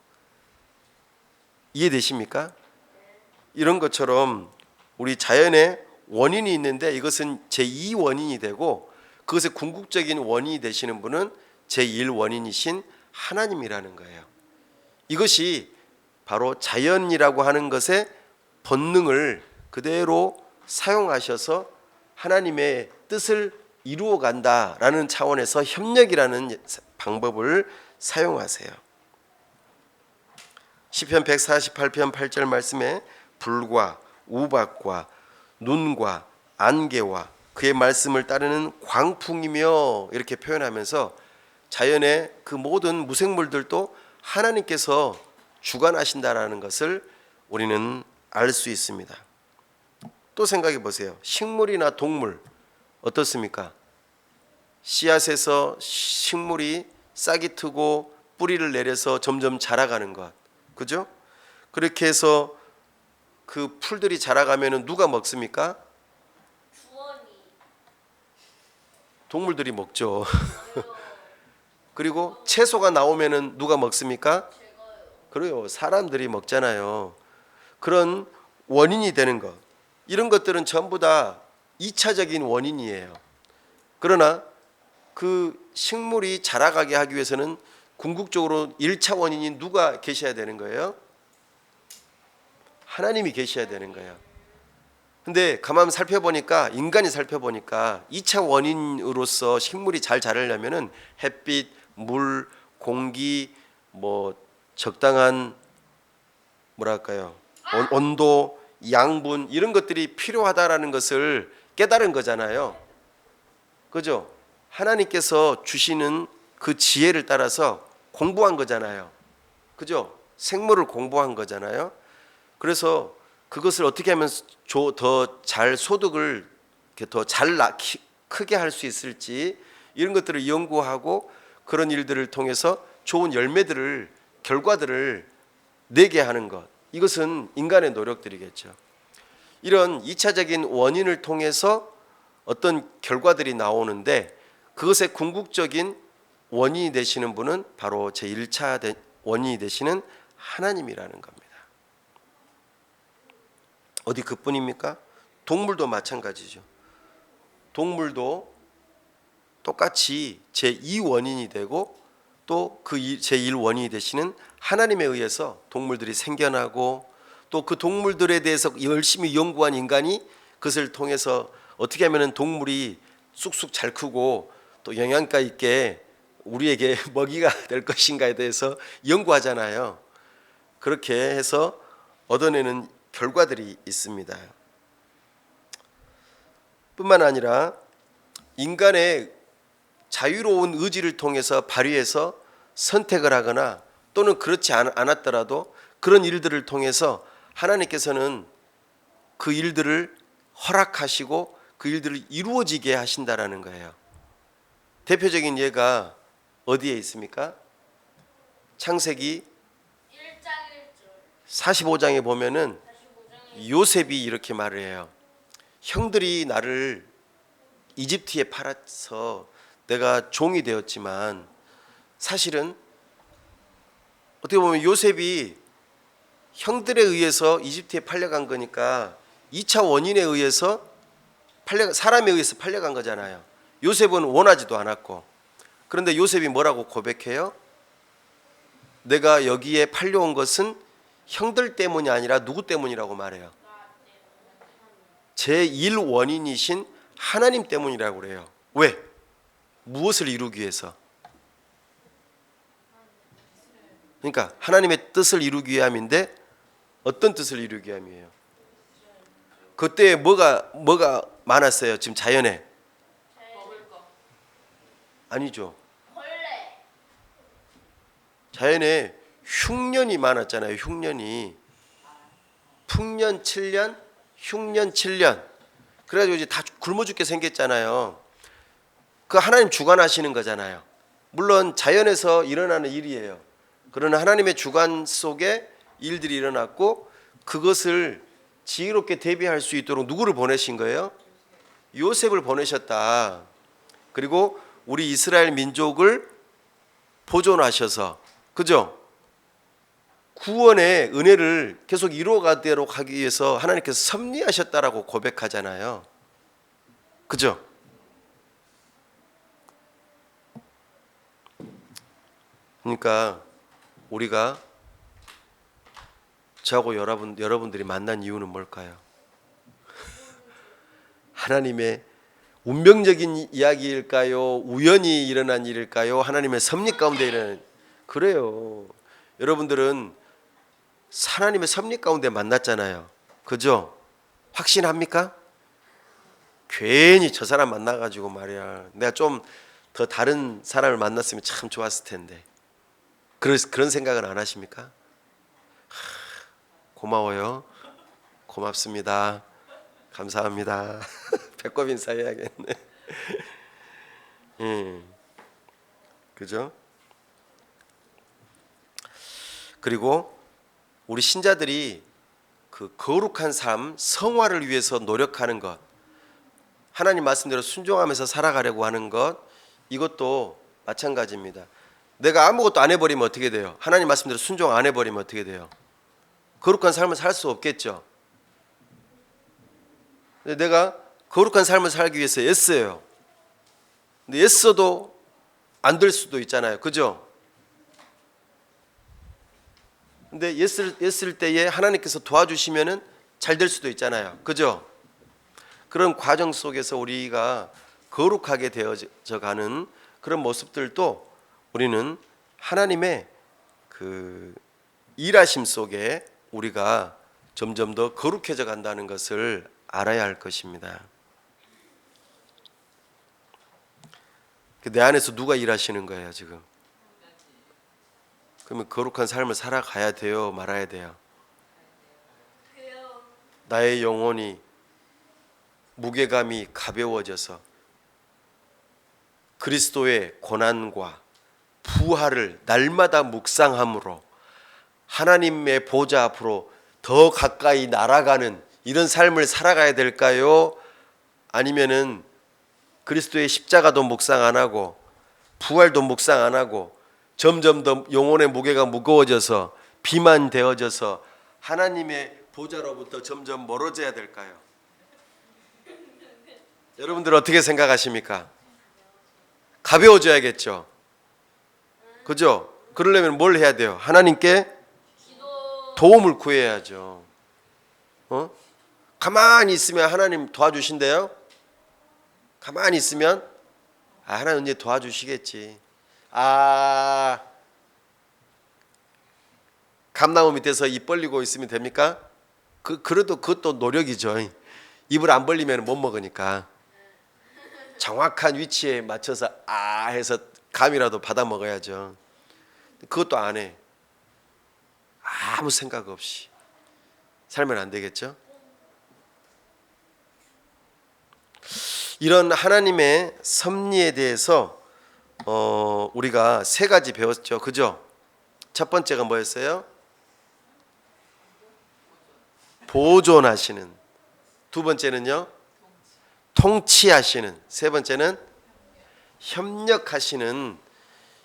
이해되십니까? 이런 것처럼 우리 자연에 원인이 있는데 이것은 제2 원인이 되고 그것의 궁극적인 원인이 되시는 분은 제1 원인이신 하나님이라는 거예요. 이것이 바로 자연이라고 하는 것의 본능을 그대로 사용하셔서 하나님의 뜻을 이루어 간다라는 차원에서 협력이라는 방법을 사용하세요. 시편 148편 8절 말씀에 불과 우박과 눈과 안개와 그의 말씀을 따르는 광풍이며 이렇게 표현하면서 자연의 그 모든 무생물들도 하나님께서 주관하신다라는 것을 우리는 알 수 있습니다. 또 생각해 보세요. 식물이나 동물 어떻습니까? 씨앗에서 식물이 싹이 트고 뿌리를 내려서 점점 자라가는 것. 그죠? 그렇게 해서 그 풀들이 자라가면은 누가 먹습니까?
주원이.
동물들이 먹죠.
저요.
그리고 채소가 나오면은 누가 먹습니까?
제가요.
그래요. 사람들이 먹잖아요. 그런 원인이 되는 것. 이런 것들은 전부 다 2차적인 원인이에요. 그러나 그 식물이 자라가게 하기 위해서는 궁극적으로 1차 원인이 누가 계셔야 되는 거예요? 하나님이 계셔야 되는 거예요. 근데 가만 살펴보니까 인간이 살펴보니까 2차 원인으로서 식물이 잘 자라려면은 햇빛, 물, 공기, 뭐 적당한 뭐랄까요? 온도, 양분 이런 것들이 필요하다라는 것을 깨달은 거잖아요. 그죠? 하나님께서 주시는 그 지혜를 따라서 공부한 거잖아요. 그죠? 생물을 공부한 거잖아요. 그래서 그것을 어떻게 하면 더 잘 소득을 더 잘 크게 할 수 있을지 이런 것들을 연구하고 그런 일들을 통해서 좋은 열매들을 결과들을 내게 하는 것. 이것은 인간의 노력들이겠죠. 이런 2차적인 원인을 통해서 어떤 결과들이 나오는데 그것의 궁극적인 원인이 되시는 분은 바로 제1차 원인이 되시는 하나님이라는 겁니다. 어디 그뿐입니까? 동물도 마찬가지죠. 동물도 똑같이 제2원인이 되고 또 그 제1원인이 되시는 하나님에 의해서 동물들이 생겨나고 또 그 동물들에 대해서 열심히 연구한 인간이 그것을 통해서 어떻게 하면 동물이 쑥쑥 잘 크고 또 영양가 있게 우리에게 먹이가 될 것인가에 대해서 연구하잖아요. 그렇게 해서 얻어내는 결과들이 있습니다. 뿐만 아니라 인간의 자유로운 의지를 통해서 발휘해서 선택을 하거나 또는 그렇지 않았더라도 그런 일들을 통해서 하나님께서는 그 일들을 허락하시고 그 일들을 이루어지게 하신다라는 거예요. 대표적인 예가 어디에 있습니까? 창세기
1장 1절.
45장에 보면은
45장에
요셉이 이렇게 말을 해요. 형들이 나를 이집트에 팔아서 내가 종이 되었지만 사실은 어떻게 보면 요셉이 형들에 의해서 이집트에 팔려간 거니까 2차 원인에 의해서 사람에 의해서 팔려간 거잖아요. 요셉은 원하지도 않았고. 그런데 요셉이 뭐라고 고백해요? 내가 여기에 팔려온 것은 형들 때문이 아니라 누구 때문이라고 말해요. 제1원인이신 하나님 때문이라고 그래요. 왜? 무엇을 이루기 위해서? 그러니까 하나님의 뜻을 이루기 위함인데 어떤 뜻을 이루기 위함이에요? 그때 뭐가 많았어요? 지금 자연에?
먹을 거.
아니죠.
벌레.
자연에 흉년이 많았잖아요. 흉년이. 풍년 7년, 흉년 7년. 그래가지고 이제 다 굶어 죽게 생겼잖아요. 그 하나님 주관하시는 거잖아요. 물론 자연에서 일어나는 일이에요. 그러나 하나님의 주관 속에 일들이 일어났고 그것을 지혜롭게 대비할 수 있도록 누구를 보내신 거예요? 요셉을 보내셨다. 그리고 우리 이스라엘 민족을 보존하셔서 그죠? 구원의 은혜를 계속 이루어가도록 하기 위해서 하나님께서 섭리하셨다라고 고백하잖아요. 그죠? 그러니까 우리가 저하고 여러분들이 만난 이유는 뭘까요? 하나님의 운명적인 이야기일까요? 우연히 일어난 일일까요? 하나님의 섭리 가운데 일어난 그래요. 여러분들은 하나님의 섭리 가운데 만났잖아요. 그죠? 확신합니까? 괜히 저 사람 만나가지고 말이야. 내가 좀 더 다른 사람을 만났으면 참 좋았을 텐데. 그런 생각은 안 하십니까? 고마워요. 고맙습니다. 감사합니다. 배꼽 인사해야겠네. 예. 그죠? 그리고 우리 신자들이 그 거룩한 삶, 성화를 위해서 노력하는 것, 하나님 말씀대로 순종하면서 살아가려고 하는 것, 이것도 마찬가지입니다. 내가 아무것도 안 해버리면 어떻게 돼요? 하나님 말씀대로 순종 안 해버리면 어떻게 돼요? 거룩한 삶을 살 수 없겠죠. 근데 내가 거룩한 삶을 살기 위해서 애써요. 근데 애써도 안 될 수도 있잖아요. 그죠? 근데 애쓸 때에 하나님께서 도와주시면은 잘 될 수도 있잖아요. 그죠? 그런 과정 속에서 우리가 거룩하게 되어져 가는 그런 모습들도 우리는 하나님의 그 일하심 속에 우리가 점점 더 거룩해져 간다는 것을 알아야 할 것입니다. 내 안에서 누가 일하시는 거예요, 지금? 그러면 거룩한 삶을 살아가야 돼요, 말아야 돼요?
그래요.
나의 영혼이 무게감이 가벼워져서 그리스도의 고난과 부활을 날마다 묵상함으로 하나님의 보좌 앞으로 더 가까이 날아가는 이런 삶을 살아가야 될까요? 아니면은 그리스도의 십자가도 묵상 안 하고 부활도 묵상 안 하고 점점 더 영혼의 무게가 무거워져서 비만되어져서 하나님의 보좌로부터 점점 멀어져야 될까요? 여러분들 어떻게 생각하십니까? 가벼워져야겠죠. 그죠? 그러려면 뭘 해야 돼요? 하나님께
기도.
도움을 구해야죠. 가만히 있으면 하나님 도와주신대요. 가만히 있으면 하나님 언제 도와주시겠지. 감나무 밑에서 입 벌리고 있으면 됩니까? 그래도 그것도 노력이죠. 입을 안 벌리면 못 먹으니까. 정확한 위치에 맞춰서 해서 감이라도 받아 먹어야죠. 그것도 안 해. 아무 생각 없이 살면 안 되겠죠? 이런 하나님의 섭리에 대해서 우리가 세 가지 배웠죠. 그죠? 첫 번째가 뭐였어요? 보존하시는. 두 번째는요? 통치하시는. 세 번째는 협력하시는.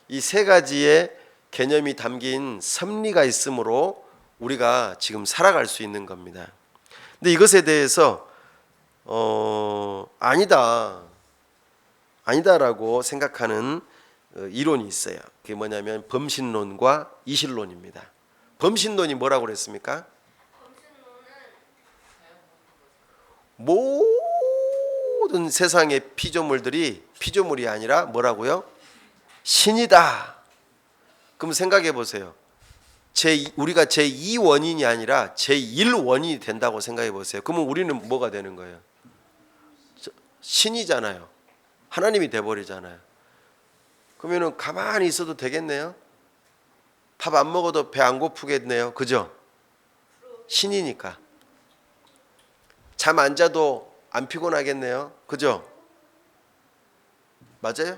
이 세 가지의 개념이 담긴 섭리가 있으므로 우리가 지금 살아갈 수 있는 겁니다. 근데 이것에 대해서 아니다라고 생각하는 이론이 있어요. 그게 뭐냐면 범신론과 이신론입니다. 범신론이 뭐라고 그랬습니까? 모든 세상의 피조물들이 피조물이 아니라 뭐라고요? 신이다. 그럼 생각해 보세요. 우리가 제2원인이 아니라 제1원인이 된다고 생각해 보세요. 그러면 우리는 뭐가 되는 거예요? 신이잖아요. 하나님이 돼버리잖아요. 그러면 가만히 있어도 되겠네요. 밥 안 먹어도 배 안 고프겠네요. 그죠? 신이니까. 잠 안 자도 안 피곤하겠네요. 그죠? 맞아요?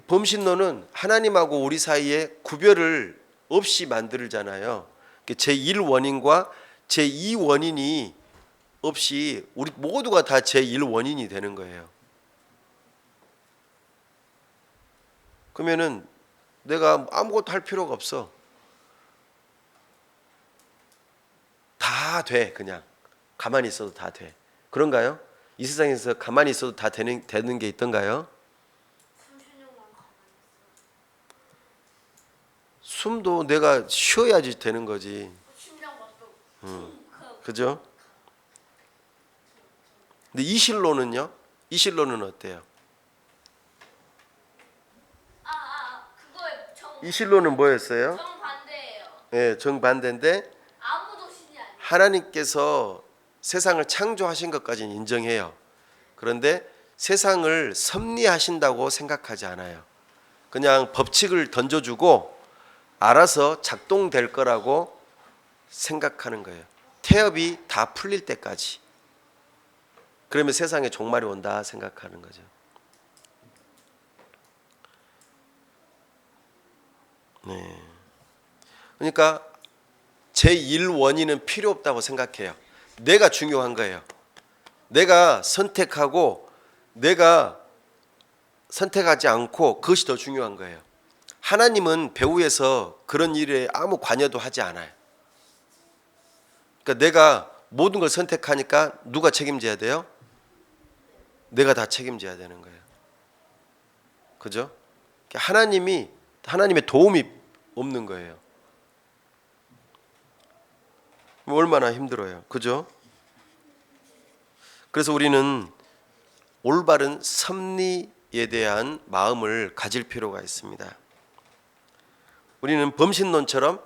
범신론은 하나님하고 우리 사이에 구별을 없이 만들잖아요. 제1원인과 제2원인이 없이 우리 모두가 다 제1원인이 되는 거예요. 그러면은 내가 아무것도 할 필요가 없어. 다 돼. 그냥 가만히 있어도 다 돼. 그런가요? 이 세상에서 가만히 있어도 다 되는 게 있던가요? 숨도 내가 쉬어야지 되는 거지. 그죠? 근데 이실론은요? 이실론은 어때요?
그거에
이실론은 뭐였어요?
정반대예요.
예, 정반대인데
아무도 신이 아니에요.
하나님께서 세상을 창조하신 것까지는 인정해요. 그런데 세상을 섭리하신다고 생각하지 않아요. 그냥 법칙을 던져주고 알아서 작동될 거라고 생각하는 거예요. 태엽이 다 풀릴 때까지. 그러면 세상에 종말이 온다 생각하는 거죠. 네. 그러니까 제1원인은 필요 없다고 생각해요. 내가 중요한 거예요. 내가 선택하고 내가 선택하지 않고 그것이 더 중요한 거예요. 하나님은 배후에서 그런 일에 아무 관여도 하지 않아요. 그러니까 내가 모든 걸 선택하니까 누가 책임져야 돼요? 내가 다 책임져야 되는 거예요. 그죠? 하나님의 도움이 없는 거예요. 얼마나 힘들어요. 그죠? 그래서 우리는 올바른 섭리에 대한 마음을 가질 필요가 있습니다. 우리는 범신론처럼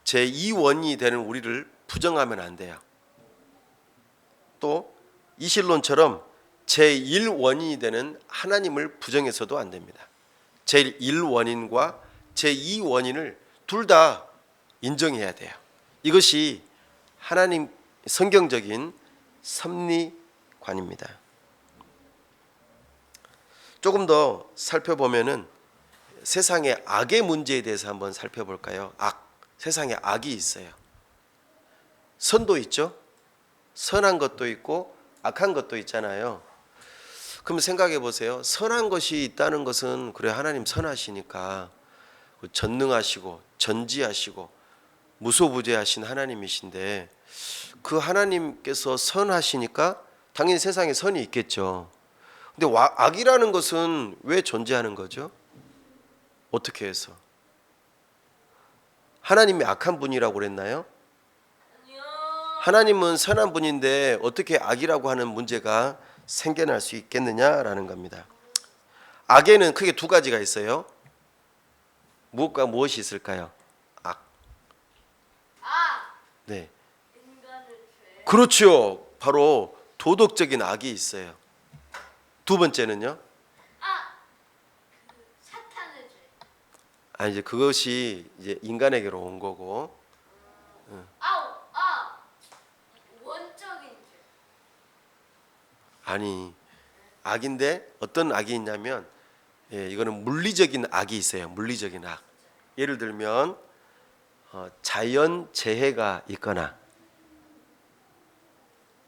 제2원이 되는 우리를 부정하면 안 돼요. 또 이실론처럼 제1원인이 되는 하나님을 부정해서도 안 됩니다. 제1원인과 제2원인을 둘 다 인정해야 돼요. 이것이 하나님 성경적인 섭리관입니다. 조금 더 살펴보면은 세상의 악의 문제에 대해서 한번 살펴볼까요? 세상에 악이 있어요. 선도 있죠. 선한 것도 있고 악한 것도 있잖아요. 그럼 생각해 보세요. 선한 것이 있다는 것은 그래 하나님 선하시니까 전능하시고 전지하시고 무소부재하신 하나님이신데 그 하나님께서 선하시니까 당연히 세상에 선이 있겠죠. 근데 악이라는 것은 왜 존재하는 거죠? 어떻게 해서? 하나님이 악한 분이라고 그랬나요? 하나님은 선한 분인데 어떻게 악이라고 하는 문제가 생겨날 수 있겠느냐라는 겁니다. 악에는 크게 두 가지가 있어요. 무엇과 무엇이 있을까요? 악. 네. 그렇죠. 바로 도덕적인 악이 있어요. 두 번째는요?
사탄의 죄.
이제 그것이 이제 인간에게로 온 거고.
원적인 죄.
아니, 악인데 어떤 악이 있냐면 이거는 물리적인 악이 있어요. 물리적인 악. 예를 들면 자연 재해가 있거나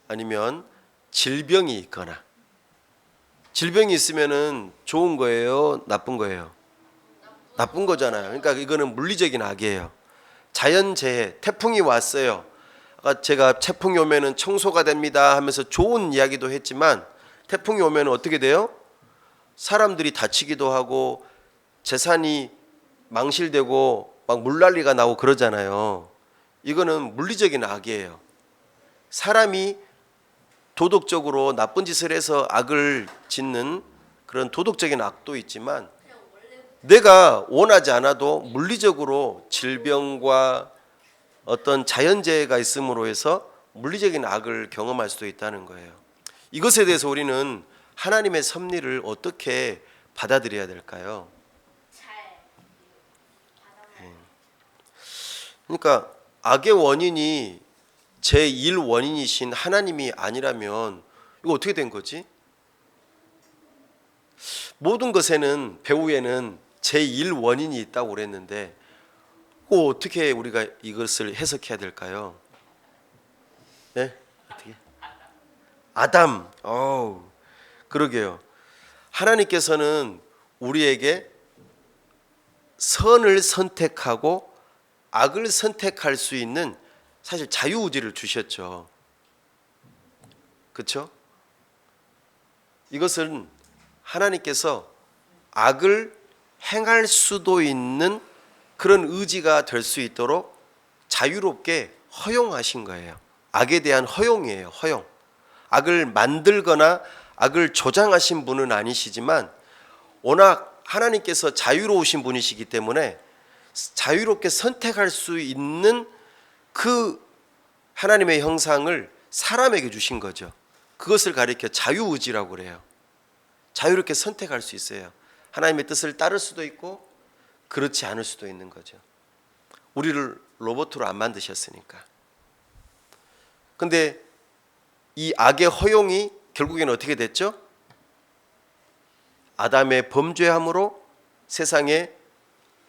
아니면 질병이 있거나. 질병이 있으면은 좋은 거예요, 나쁜 거예요? 나쁜 거잖아요. 그러니까 이거는 물리적인 악이에요. 자연 재해, 태풍이 왔어요. 아까 제가 태풍이 오면은 청소가 됩니다 하면서 좋은 이야기도 했지만 태풍이 오면 어떻게 돼요? 사람들이 다치기도 하고 재산이 망실되고 막 물난리가 나고 그러잖아요. 이거는 물리적인 악이에요. 사람이 도덕적으로 나쁜 짓을 해서 악을 짓는 그런 도덕적인 악도 있지만 내가 원하지 않아도 물리적으로 질병과 어떤 자연재해가 있음으로 해서 물리적인 악을 경험할 수도 있다는 거예요. 이것에 대해서 우리는 하나님의 섭리를 어떻게 받아들여야 될까요? 그러니까 악의 원인이 제1원인이신 하나님이 아니라면 이거 어떻게 된 거지? 모든 것에는 배후에는 제1원인이 있다고 그랬는데 어떻게 우리가 이것을 해석해야 될까요? 네? 어떻게? 아담. 그러게요. 하나님께서는 우리에게 선을 선택하고 악을 선택할 수 있는 사실 자유의지를 주셨죠. 그렇죠? 이것은 하나님께서 악을 행할 수도 있는 그런 의지가 될 수 있도록 자유롭게 허용하신 거예요. 악에 대한 허용이에요. 허용. 악을 만들거나 악을 조장하신 분은 아니시지만 워낙 하나님께서 자유로우신 분이시기 때문에 자유롭게 선택할 수 있는 그 하나님의 형상을 사람에게 주신 거죠. 그것을 가리켜 자유의지라고 그래요. 자유롭게 선택할 수 있어요. 하나님의 뜻을 따를 수도 있고 그렇지 않을 수도 있는 거죠. 우리를 로봇으로 안 만드셨으니까. 근데 이 악의 허용이 결국에는 어떻게 됐죠? 아담의 범죄함으로 세상에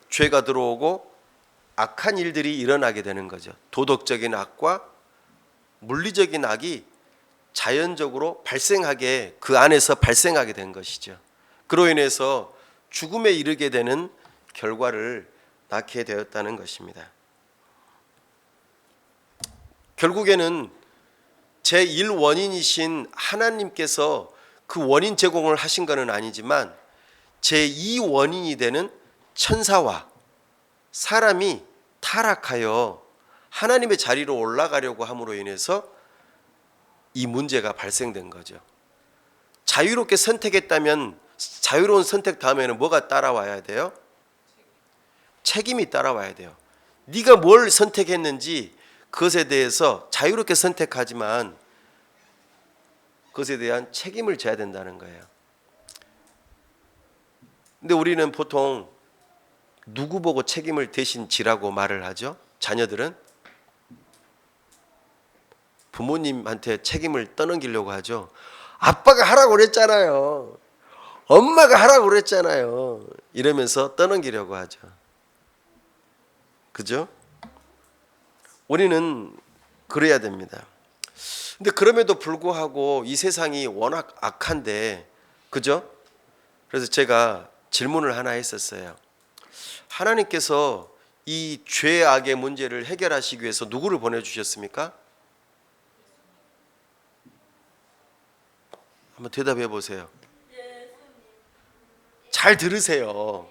죄가 들어오고 악한 일들이 일어나게 되는 거죠. 도덕적인 악과 물리적인 악이 자연적으로 발생하게, 그 안에서 발생하게 된 것이죠. 그로 인해서 죽음에 이르게 되는 결과를 낳게 되었다는 것입니다. 결국에는 제1원인이신 하나님께서 그 원인 제공을 하신 것은 아니지만 제2원인이 되는 천사와 사람이 타락하여 하나님의 자리로 올라가려고 함으로 인해서 이 문제가 발생된 거죠. 자유롭게 선택했다면 자유로운 선택 다음에는 뭐가 따라와야 돼요? 책임이 따라와야 돼요. 네가 뭘 선택했는지 그것에 대해서 자유롭게 선택하지만 그것에 대한 책임을 져야 된다는 거예요. 근데 우리는 보통 누구 보고 책임을 대신 지라고 말을 하죠? 자녀들은 부모님한테 책임을 떠넘기려고 하죠. 아빠가 하라고 그랬잖아요. 엄마가 하라고 그랬잖아요. 이러면서 떠넘기려고 하죠. 그죠? 우리는 그래야 됩니다. 근데 그럼에도 불구하고 이 세상이 워낙 악한데, 그죠? 그래서 제가 질문을 하나 했었어요. 하나님께서 이 죄악의 문제를 해결하시기 위해서 누구를 보내주셨습니까? 한번 대답해 보세요. 잘 들으세요.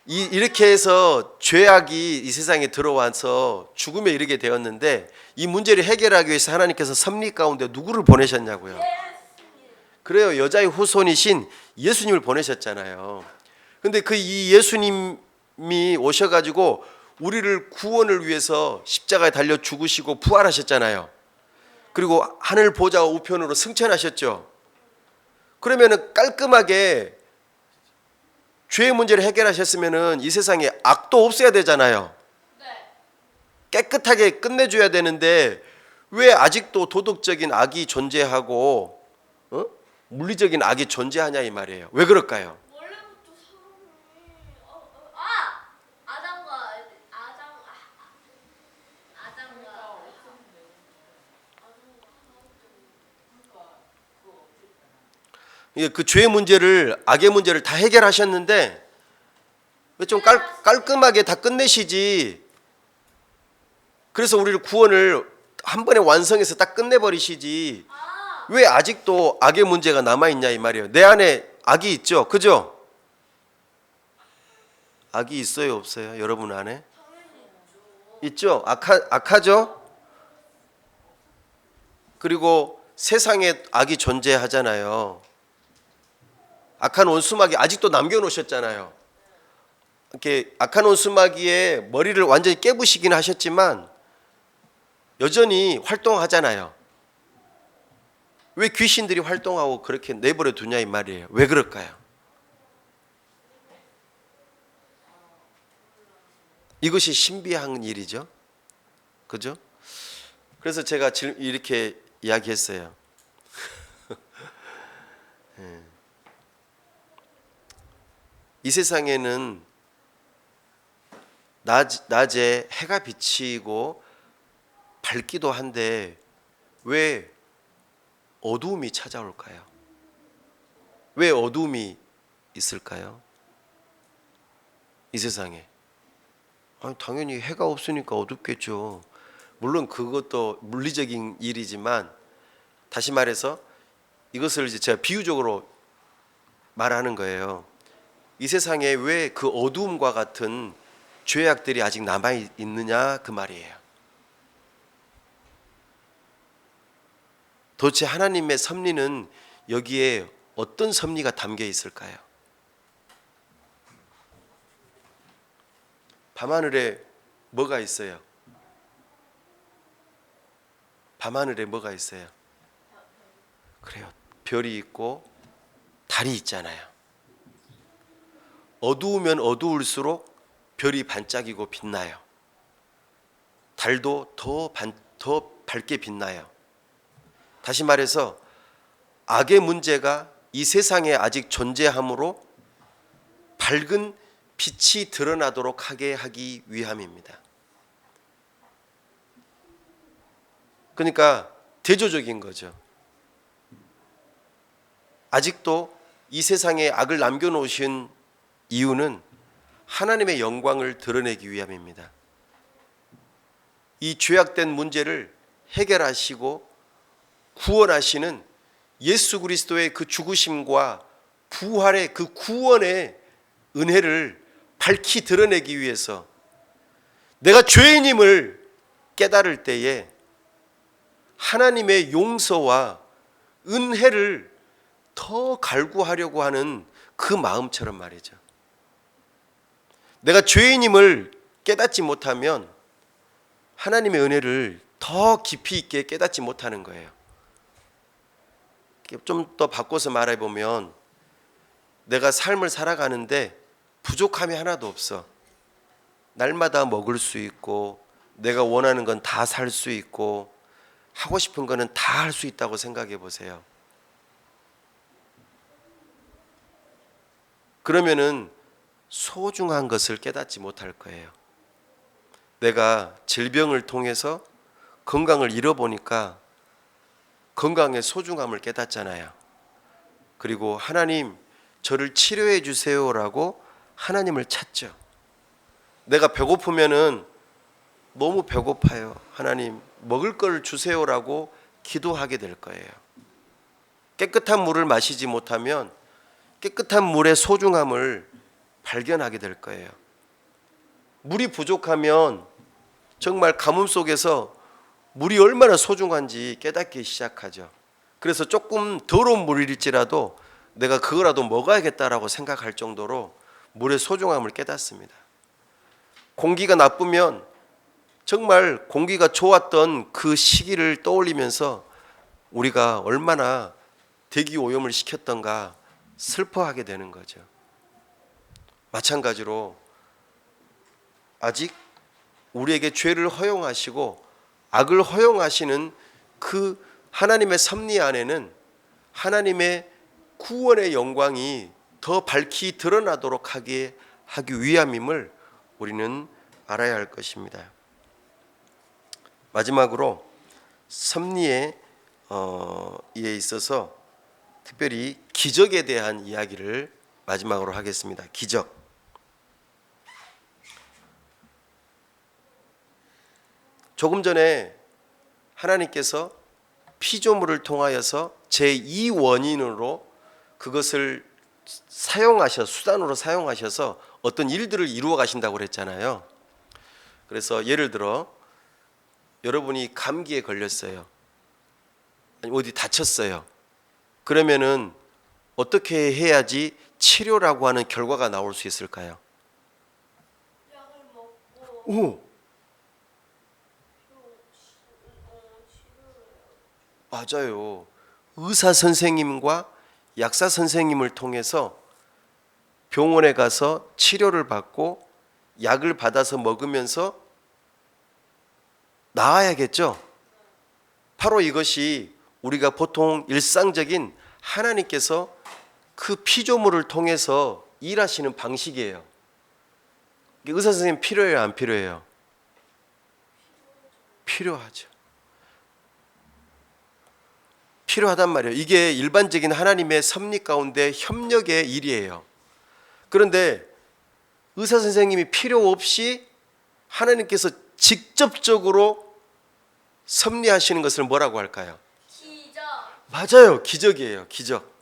이렇게 해서 죄악이 이 세상에 들어와서 죽음에 이르게 되었는데 이 문제를 해결하기 위해서 하나님께서 섭리 가운데 누구를 보내셨냐고요. 그래요. 여자의 후손이신 예수님을 보내셨잖아요. 근데 그 이 예수님이 오셔가지고 우리를 구원을 위해서 십자가에 달려 죽으시고 부활하셨잖아요. 그리고 하늘 보좌 우편으로 승천하셨죠. 그러면은 깔끔하게 죄의 문제를 해결하셨으면은 이 세상에 악도 없어야 되잖아요. 깨끗하게 끝내줘야 되는데 왜 아직도 도덕적인 악이 존재하고 물리적인 악이 존재하냐 이 말이에요. 왜 그럴까요?
원래부터 아담과
그 죄의 문제를, 악의 문제를 다 해결하셨는데 왜 좀 깔끔하게 다 끝내시지? 그래서 우리를 구원을 한 번에 완성해서 딱 끝내버리시지. 왜 아직도 악의 문제가 남아있냐 이 말이에요. 내 안에 악이 있죠. 그죠? 악이 있어요 없어요? 여러분 안에? 있죠. 악하죠. 그리고 세상에 악이 존재하잖아요. 악한 원수마귀 아직도 남겨놓으셨잖아요. 이렇게 악한 원수마귀의 머리를 완전히 깨부시긴 하셨지만 여전히 활동하잖아요. 왜 귀신들이 활동하고 그렇게 내버려 두냐 이 말이에요. 왜 그럴까요? 이것이 신비한 일이죠. 그죠? 그래서 제가 이렇게 이야기했어요. 이 세상에는 낮에 해가 비치고 밝기도 한데 왜 어두움이 찾아올까요? 왜 어두움이 있을까요? 이 세상에. 아니, 당연히 해가 없으니까 어둡겠죠. 물론 그것도 물리적인 일이지만 다시 말해서 이것을 이제 제가 비유적으로 말하는 거예요. 이 세상에 왜 그 어두움과 같은 죄악들이 아직 남아 있느냐 그 말이에요. 도대체 하나님의 섭리는 여기에 어떤 섭리가 담겨 있을까요? 밤하늘에 뭐가 있어요? 밤하늘에 뭐가 있어요? 그래요. 별이 있고 달이 있잖아요. 어두우면 어두울수록 별이 반짝이고 빛나요. 달도 더 밝게 빛나요. 다시 말해서 악의 문제가 이 세상에 아직 존재하므로 밝은 빛이 드러나도록 하게 하기 위함입니다. 그러니까 대조적인 거죠. 아직도 이 세상에 악을 남겨놓으신 이유는 하나님의 영광을 드러내기 위함입니다. 이 죄악된 문제를 해결하시고 구원하시는 예수 그리스도의 그 죽으심과 부활의 그 구원의 은혜를 밝히 드러내기 위해서 내가 죄인임을 깨달을 때에 하나님의 용서와 은혜를 더 갈구하려고 하는 그 마음처럼 말이죠. 내가 죄인임을 깨닫지 못하면 하나님의 은혜를 더 깊이 있게 깨닫지 못하는 거예요. 좀 더 바꿔서 말해보면 내가 삶을 살아가는데 부족함이 하나도 없어. 날마다 먹을 수 있고 내가 원하는 건 다 살 수 있고 하고 싶은 거는 다 할 수 있다고 생각해 보세요. 그러면은 소중한 것을 깨닫지 못할 거예요. 내가 질병을 통해서 건강을 잃어보니까 건강의 소중함을 깨닫잖아요. 그리고 하나님 저를 치료해 주세요라고 하나님을 찾죠. 내가 배고프면은 너무 배고파요. 하나님 먹을 걸 주세요라고 기도하게 될 거예요. 깨끗한 물을 마시지 못하면 깨끗한 물의 소중함을 발견하게 될 거예요. 물이 부족하면 정말 가뭄 속에서 물이 얼마나 소중한지 깨닫기 시작하죠. 그래서 조금 더러운 물일지라도 내가 그거라도 먹어야겠다라고 생각할 정도로 물의 소중함을 깨닫습니다. 공기가 나쁘면 정말 공기가 좋았던 그 시기를 떠올리면서 우리가 얼마나 대기 오염을 시켰던가 슬퍼하게 되는 거죠. 마찬가지로 아직 우리에게 죄를 허용하시고 악을 허용하시는 그 하나님의 섭리 안에는 하나님의 구원의 영광이 더 밝히 드러나도록 하기 위함임을 우리는 알아야 할 것입니다. 마지막으로 섭리에 있어서 특별히 기적에 대한 이야기를 마지막으로 하겠습니다. 기적. 조금 전에 하나님께서 피조물을 통하여서 제2원인으로 그것을 수단으로 사용하셔서 어떤 일들을 이루어 가신다고 그랬잖아요. 그래서 예를 들어 여러분이 감기에 걸렸어요. 아니 어디 다쳤어요. 그러면은 어떻게 해야지 치료라고 하는 결과가 나올 수 있을까요?
약을 먹고
오,
치료를 해요.
맞아요. 의사 선생님과 약사 선생님을 통해서 병원에 가서 치료를 받고 약을 받아서 먹으면서 나아야겠죠. 바로 이것이 우리가 보통 일상적인 하나님께서 그 피조물을 통해서 일하시는 방식이에요. 의사 선생님 필요해요, 안 필요해요? 필요하죠. 필요하단 말이에요. 이게 일반적인 하나님의 섭리 가운데 협력의 일이에요. 그런데 의사 선생님이 필요 없이 하나님께서 직접적으로 섭리하시는 것을 뭐라고 할까요?
기적.
맞아요. 기적이에요. 기적.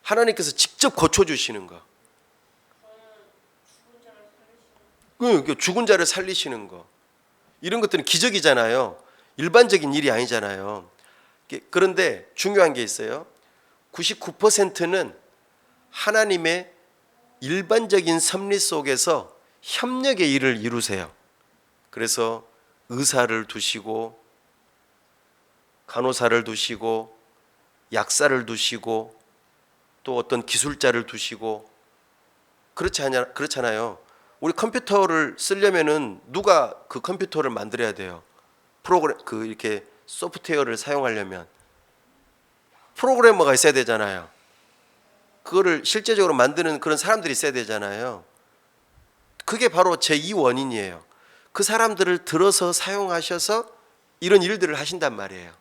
하나님께서 직접 고쳐주시는 거.
죽은 자를 살리시는.
그 죽은 자를 살리시는 거. 이런 것들은 기적이잖아요. 일반적인 일이 아니잖아요. 그런데 중요한 게 있어요. 99%는 하나님의 일반적인 섭리 속에서 협력의 일을 이루세요. 그래서 의사를 두시고 간호사를 두시고 약사를 두시고 또 어떤 기술자를 두시고 그렇잖아요. 우리 컴퓨터를 쓰려면은 누가 그 컴퓨터를 만들어야 돼요. 프로그램 이렇게 소프트웨어를 사용하려면 프로그래머가 있어야 되잖아요. 그거를 실제적으로 만드는 그런 사람들이 있어야 되잖아요. 그게 바로 제2 원인이에요. 그 사람들을 들어서 사용하셔서 이런 일들을 하신단 말이에요.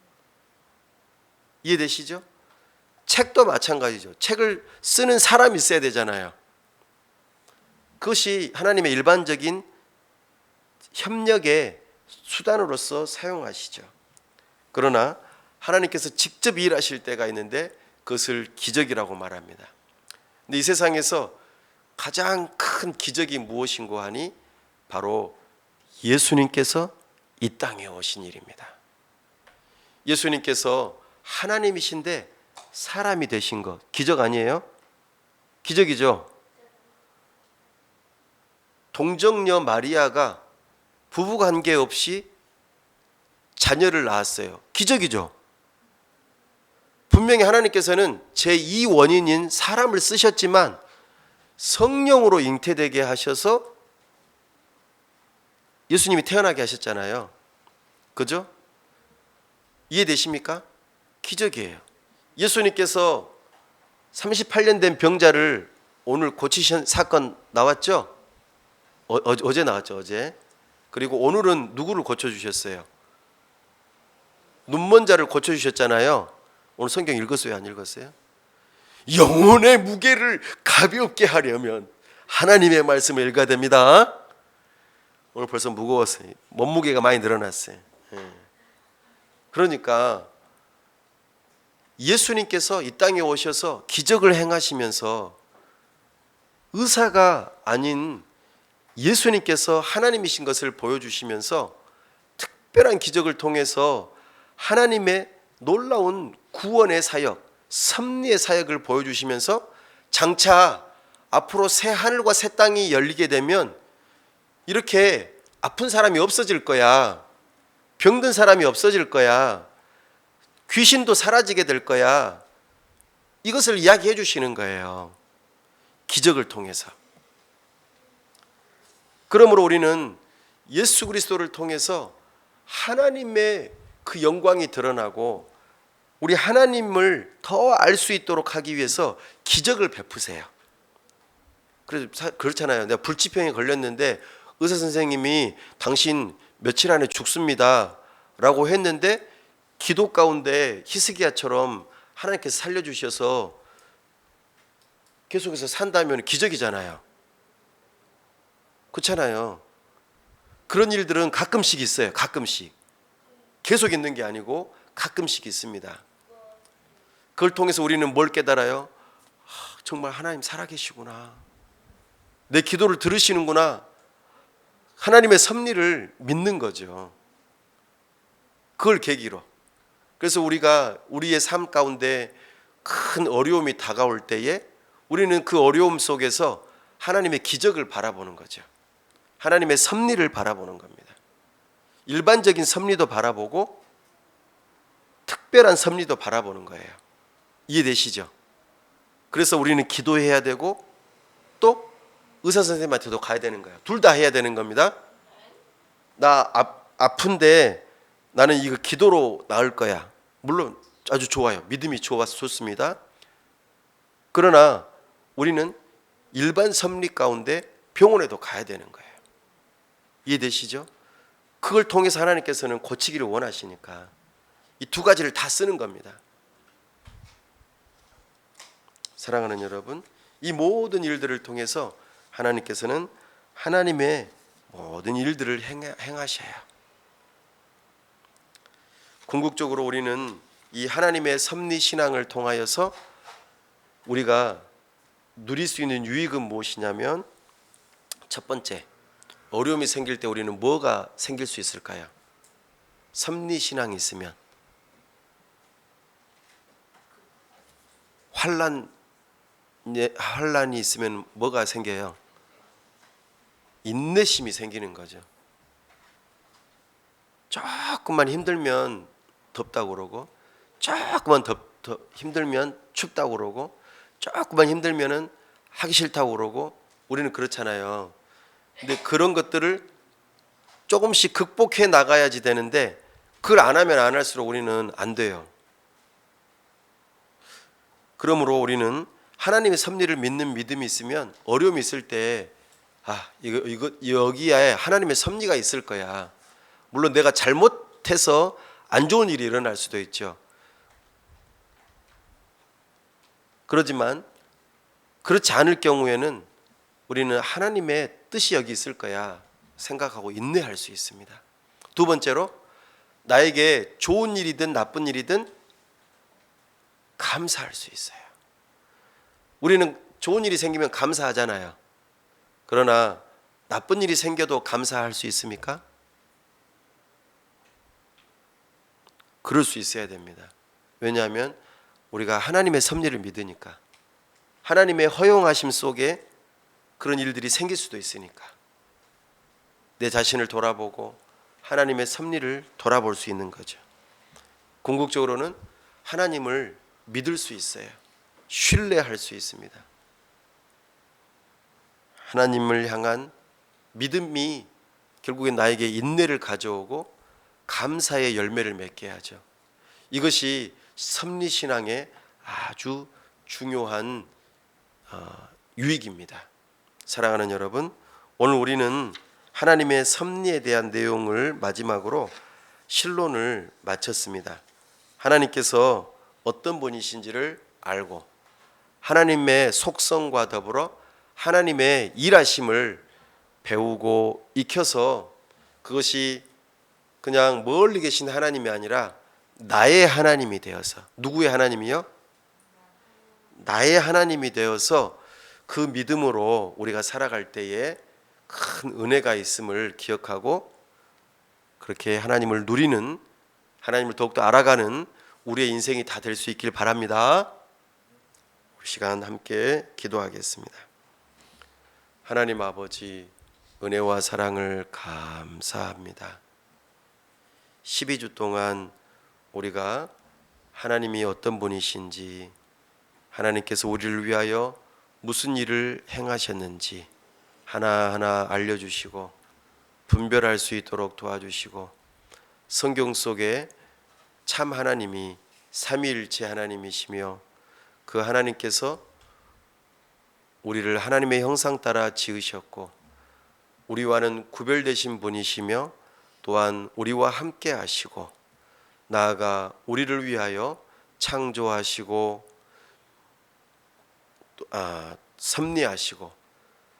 이해되시죠? 책도 마찬가지죠. 책을 쓰는 사람이 있어야 되잖아요. 그것이 하나님의 일반적인 협력의 수단으로서 사용하시죠. 그러나 하나님께서 직접 일하실 때가 있는데 그것을 기적이라고 말합니다. 근데 이 세상에서 가장 큰 기적이 무엇인고 하니 바로 예수님께서 이 땅에 오신 일입니다. 예수님께서 하나님이신데 사람이 되신 것 기적 아니에요? 기적이죠. 동정녀 마리아가 부부관계 없이 자녀를 낳았어요. 기적이죠. 분명히 하나님께서는 제2 원인인 사람을 쓰셨지만 성령으로 잉태되게 하셔서 예수님이 태어나게 하셨잖아요. 그죠? 이해되십니까? 기적이에요. 예수님께서 38년 된 병자를 오늘 고치신 사건 나왔죠? 어제 나왔죠, 어제. 그리고 오늘은 누구를 고쳐주셨어요? 눈먼 자를 고쳐주셨잖아요. 오늘 성경 읽었어요, 안 읽었어요? 영혼의 무게를 가볍게 하려면 하나님의 말씀을 읽어야 됩니다. 오늘 벌써 무거웠어요. 몸무게가 많이 늘어났어요. 그러니까 예수님께서 이 땅에 오셔서 기적을 행하시면서 의사가 아닌 예수님께서 하나님이신 것을 보여주시면서 특별한 기적을 통해서 하나님의 놀라운 구원의 사역, 섭리의 사역을 보여주시면서 장차 앞으로 새 하늘과 새 땅이 열리게 되면 이렇게 아픈 사람이 없어질 거야. 병든 사람이 없어질 거야. 귀신도 사라지게 될 거야. 이것을 이야기해 주시는 거예요. 기적을 통해서. 그러므로 우리는 예수 그리스도를 통해서 하나님의 그 영광이 드러나고 우리 하나님을 더 알 수 있도록 하기 위해서 기적을 베푸세요. 그래서 그렇잖아요. 내가 불치병에 걸렸는데 의사 선생님이 당신 며칠 안에 죽습니다 라고 했는데 기도 가운데 히스기야처럼 하나님께서 살려주셔서 계속해서 산다면 기적이잖아요. 그렇잖아요. 그런 일들은 가끔씩 있어요. 가끔씩. 계속 있는 게 아니고 가끔씩 있습니다. 그걸 통해서 우리는 뭘 깨달아요? 정말 하나님 살아계시구나. 내 기도를 들으시는구나. 하나님의 섭리를 믿는 거죠. 그걸 계기로. 그래서 우리가 우리의 삶 가운데 큰 어려움이 다가올 때에 우리는 그 어려움 속에서 하나님의 기적을 바라보는 거죠. 하나님의 섭리를 바라보는 겁니다. 일반적인 섭리도 바라보고 특별한 섭리도 바라보는 거예요. 이해되시죠? 그래서 우리는 기도해야 되고 또 의사 선생님한테도 가야 되는 거예요. 둘 다 해야 되는 겁니다. 나 아픈데 나는 이거 기도로 나을 거야. 물론 아주 좋아요. 믿음이 좋아서 좋습니다. 그러나 우리는 일반 섭리 가운데 병원에도 가야 되는 거예요. 이해되시죠? 그걸 통해서 하나님께서는 고치기를 원하시니까 이 두 가지를 다 쓰는 겁니다. 사랑하는 여러분, 이 모든 일들을 통해서 하나님께서는 하나님의 모든 일들을 행하셔요. 궁극적으로 우리는 이 하나님의 섭리 신앙을 통하여서 우리가 누릴 수 있는 유익은 무엇이냐면 첫 번째, 어려움이 생길 때 우리는 뭐가 생길 수 있을까요? 섭리 신앙이 있으면 환란이 있으면 뭐가 생겨요? 인내심이 생기는 거죠. 조금만 힘들면 덥다고 그러고 조금만 더 힘들면 춥다고 그러고 조금만 힘들면은 하기 싫다고 그러고 우리는 그렇잖아요. 근데 그런 것들을 조금씩 극복해 나가야지 되는데 그걸 안 하면 안 할수록 우리는 안 돼요. 그러므로 우리는 하나님의 섭리를 믿는 믿음이 있으면 어려움이 있을 때 이거 여기에 하나님의 섭리가 있을 거야. 물론 내가 잘못해서 안 좋은 일이 일어날 수도 있죠. 그렇지만 그렇지 않을 경우에는 우리는 하나님의 뜻이 여기 있을 거야 생각하고 인내할 수 있습니다. 두 번째로 나에게 좋은 일이든 나쁜 일이든 감사할 수 있어요. 우리는 좋은 일이 생기면 감사하잖아요. 그러나 나쁜 일이 생겨도 감사할 수 있습니까? 그럴 수 있어야 됩니다. 왜냐하면 우리가 하나님의 섭리를 믿으니까, 하나님의 허용하심 속에 그런 일들이 생길 수도 있으니까 내 자신을 돌아보고 하나님의 섭리를 돌아볼 수 있는 거죠. 궁극적으로는 하나님을 믿을 수 있어요. 신뢰할 수 있습니다. 하나님을 향한 믿음이 결국엔 나에게 인내를 가져오고 감사의 열매를 맺게 하죠. 이것이 섭리신앙의 아주 중요한 유익입니다. 사랑하는 여러분, 오늘 우리는 하나님의 섭리에 대한 내용을 마지막으로 실론을 마쳤습니다. 하나님께서 어떤 분이신지를 알고 하나님의 속성과 더불어 하나님의 일하심을 배우고 익혀서 그것이 그냥 멀리 계신 하나님이 아니라 나의 하나님이 되어서, 누구의 하나님이요? 나의 하나님이 되어서 그 믿음으로 우리가 살아갈 때에 큰 은혜가 있음을 기억하고 그렇게 하나님을 누리는, 하나님을 더욱더 알아가는 우리의 인생이 다 될 수 있길 바랍니다. 우리 시간 함께 기도하겠습니다. 하나님 아버지, 은혜와 사랑을 감사합니다. 12주 동안 우리가 하나님이 어떤 분이신지, 하나님께서 우리를 위하여 무슨 일을 행하셨는지 하나하나 알려주시고 분별할 수 있도록 도와주시고, 성경 속에 참 하나님이 삼위일체 하나님이시며 그 하나님께서 우리를 하나님의 형상 따라 지으셨고 우리와는 구별되신 분이시며 또한 우리와 함께 하시고 나아가 우리를 위하여 창조하시고 섭리하시고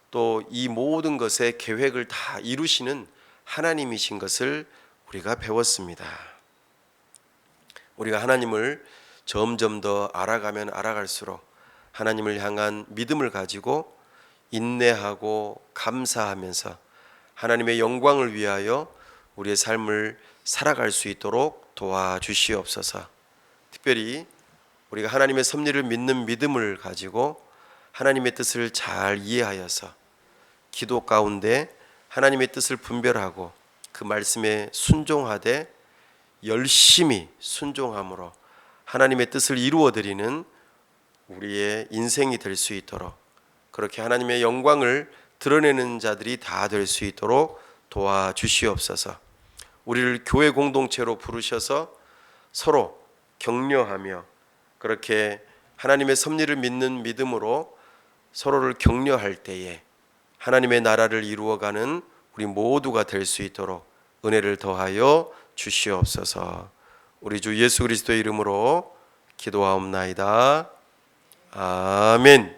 또 이 모든 것의 계획을 다 이루시는 하나님이신 것을 우리가 배웠습니다. 우리가 하나님을 점점 더 알아가면 알아갈수록 하나님을 향한 믿음을 가지고 인내하고 감사하면서 하나님의 영광을 위하여 우리의 삶을 살아갈 수 있도록 도와주시옵소서. 특별히 우리가 하나님의 섭리를 믿는 믿음을 가지고 하나님의 뜻을 잘 이해하여서 기도 가운데 하나님의 뜻을 분별하고 그 말씀에 순종하되 열심히 순종함으로 하나님의 뜻을 이루어드리는 우리의 인생이 될 수 있도록, 그렇게 하나님의 영광을 드러내는 자들이 다 될 수 있도록 도와주시옵소서. 우리를 교회 공동체로 부르셔서 서로 격려하며 그렇게 하나님의 섭리를 믿는 믿음으로 서로를 격려할 때에 하나님의 나라를 이루어가는 우리 모두가 될 수 있도록 은혜를 더하여 주시옵소서. 우리 주 예수 그리스도의 이름으로 기도하옵나이다. 아멘.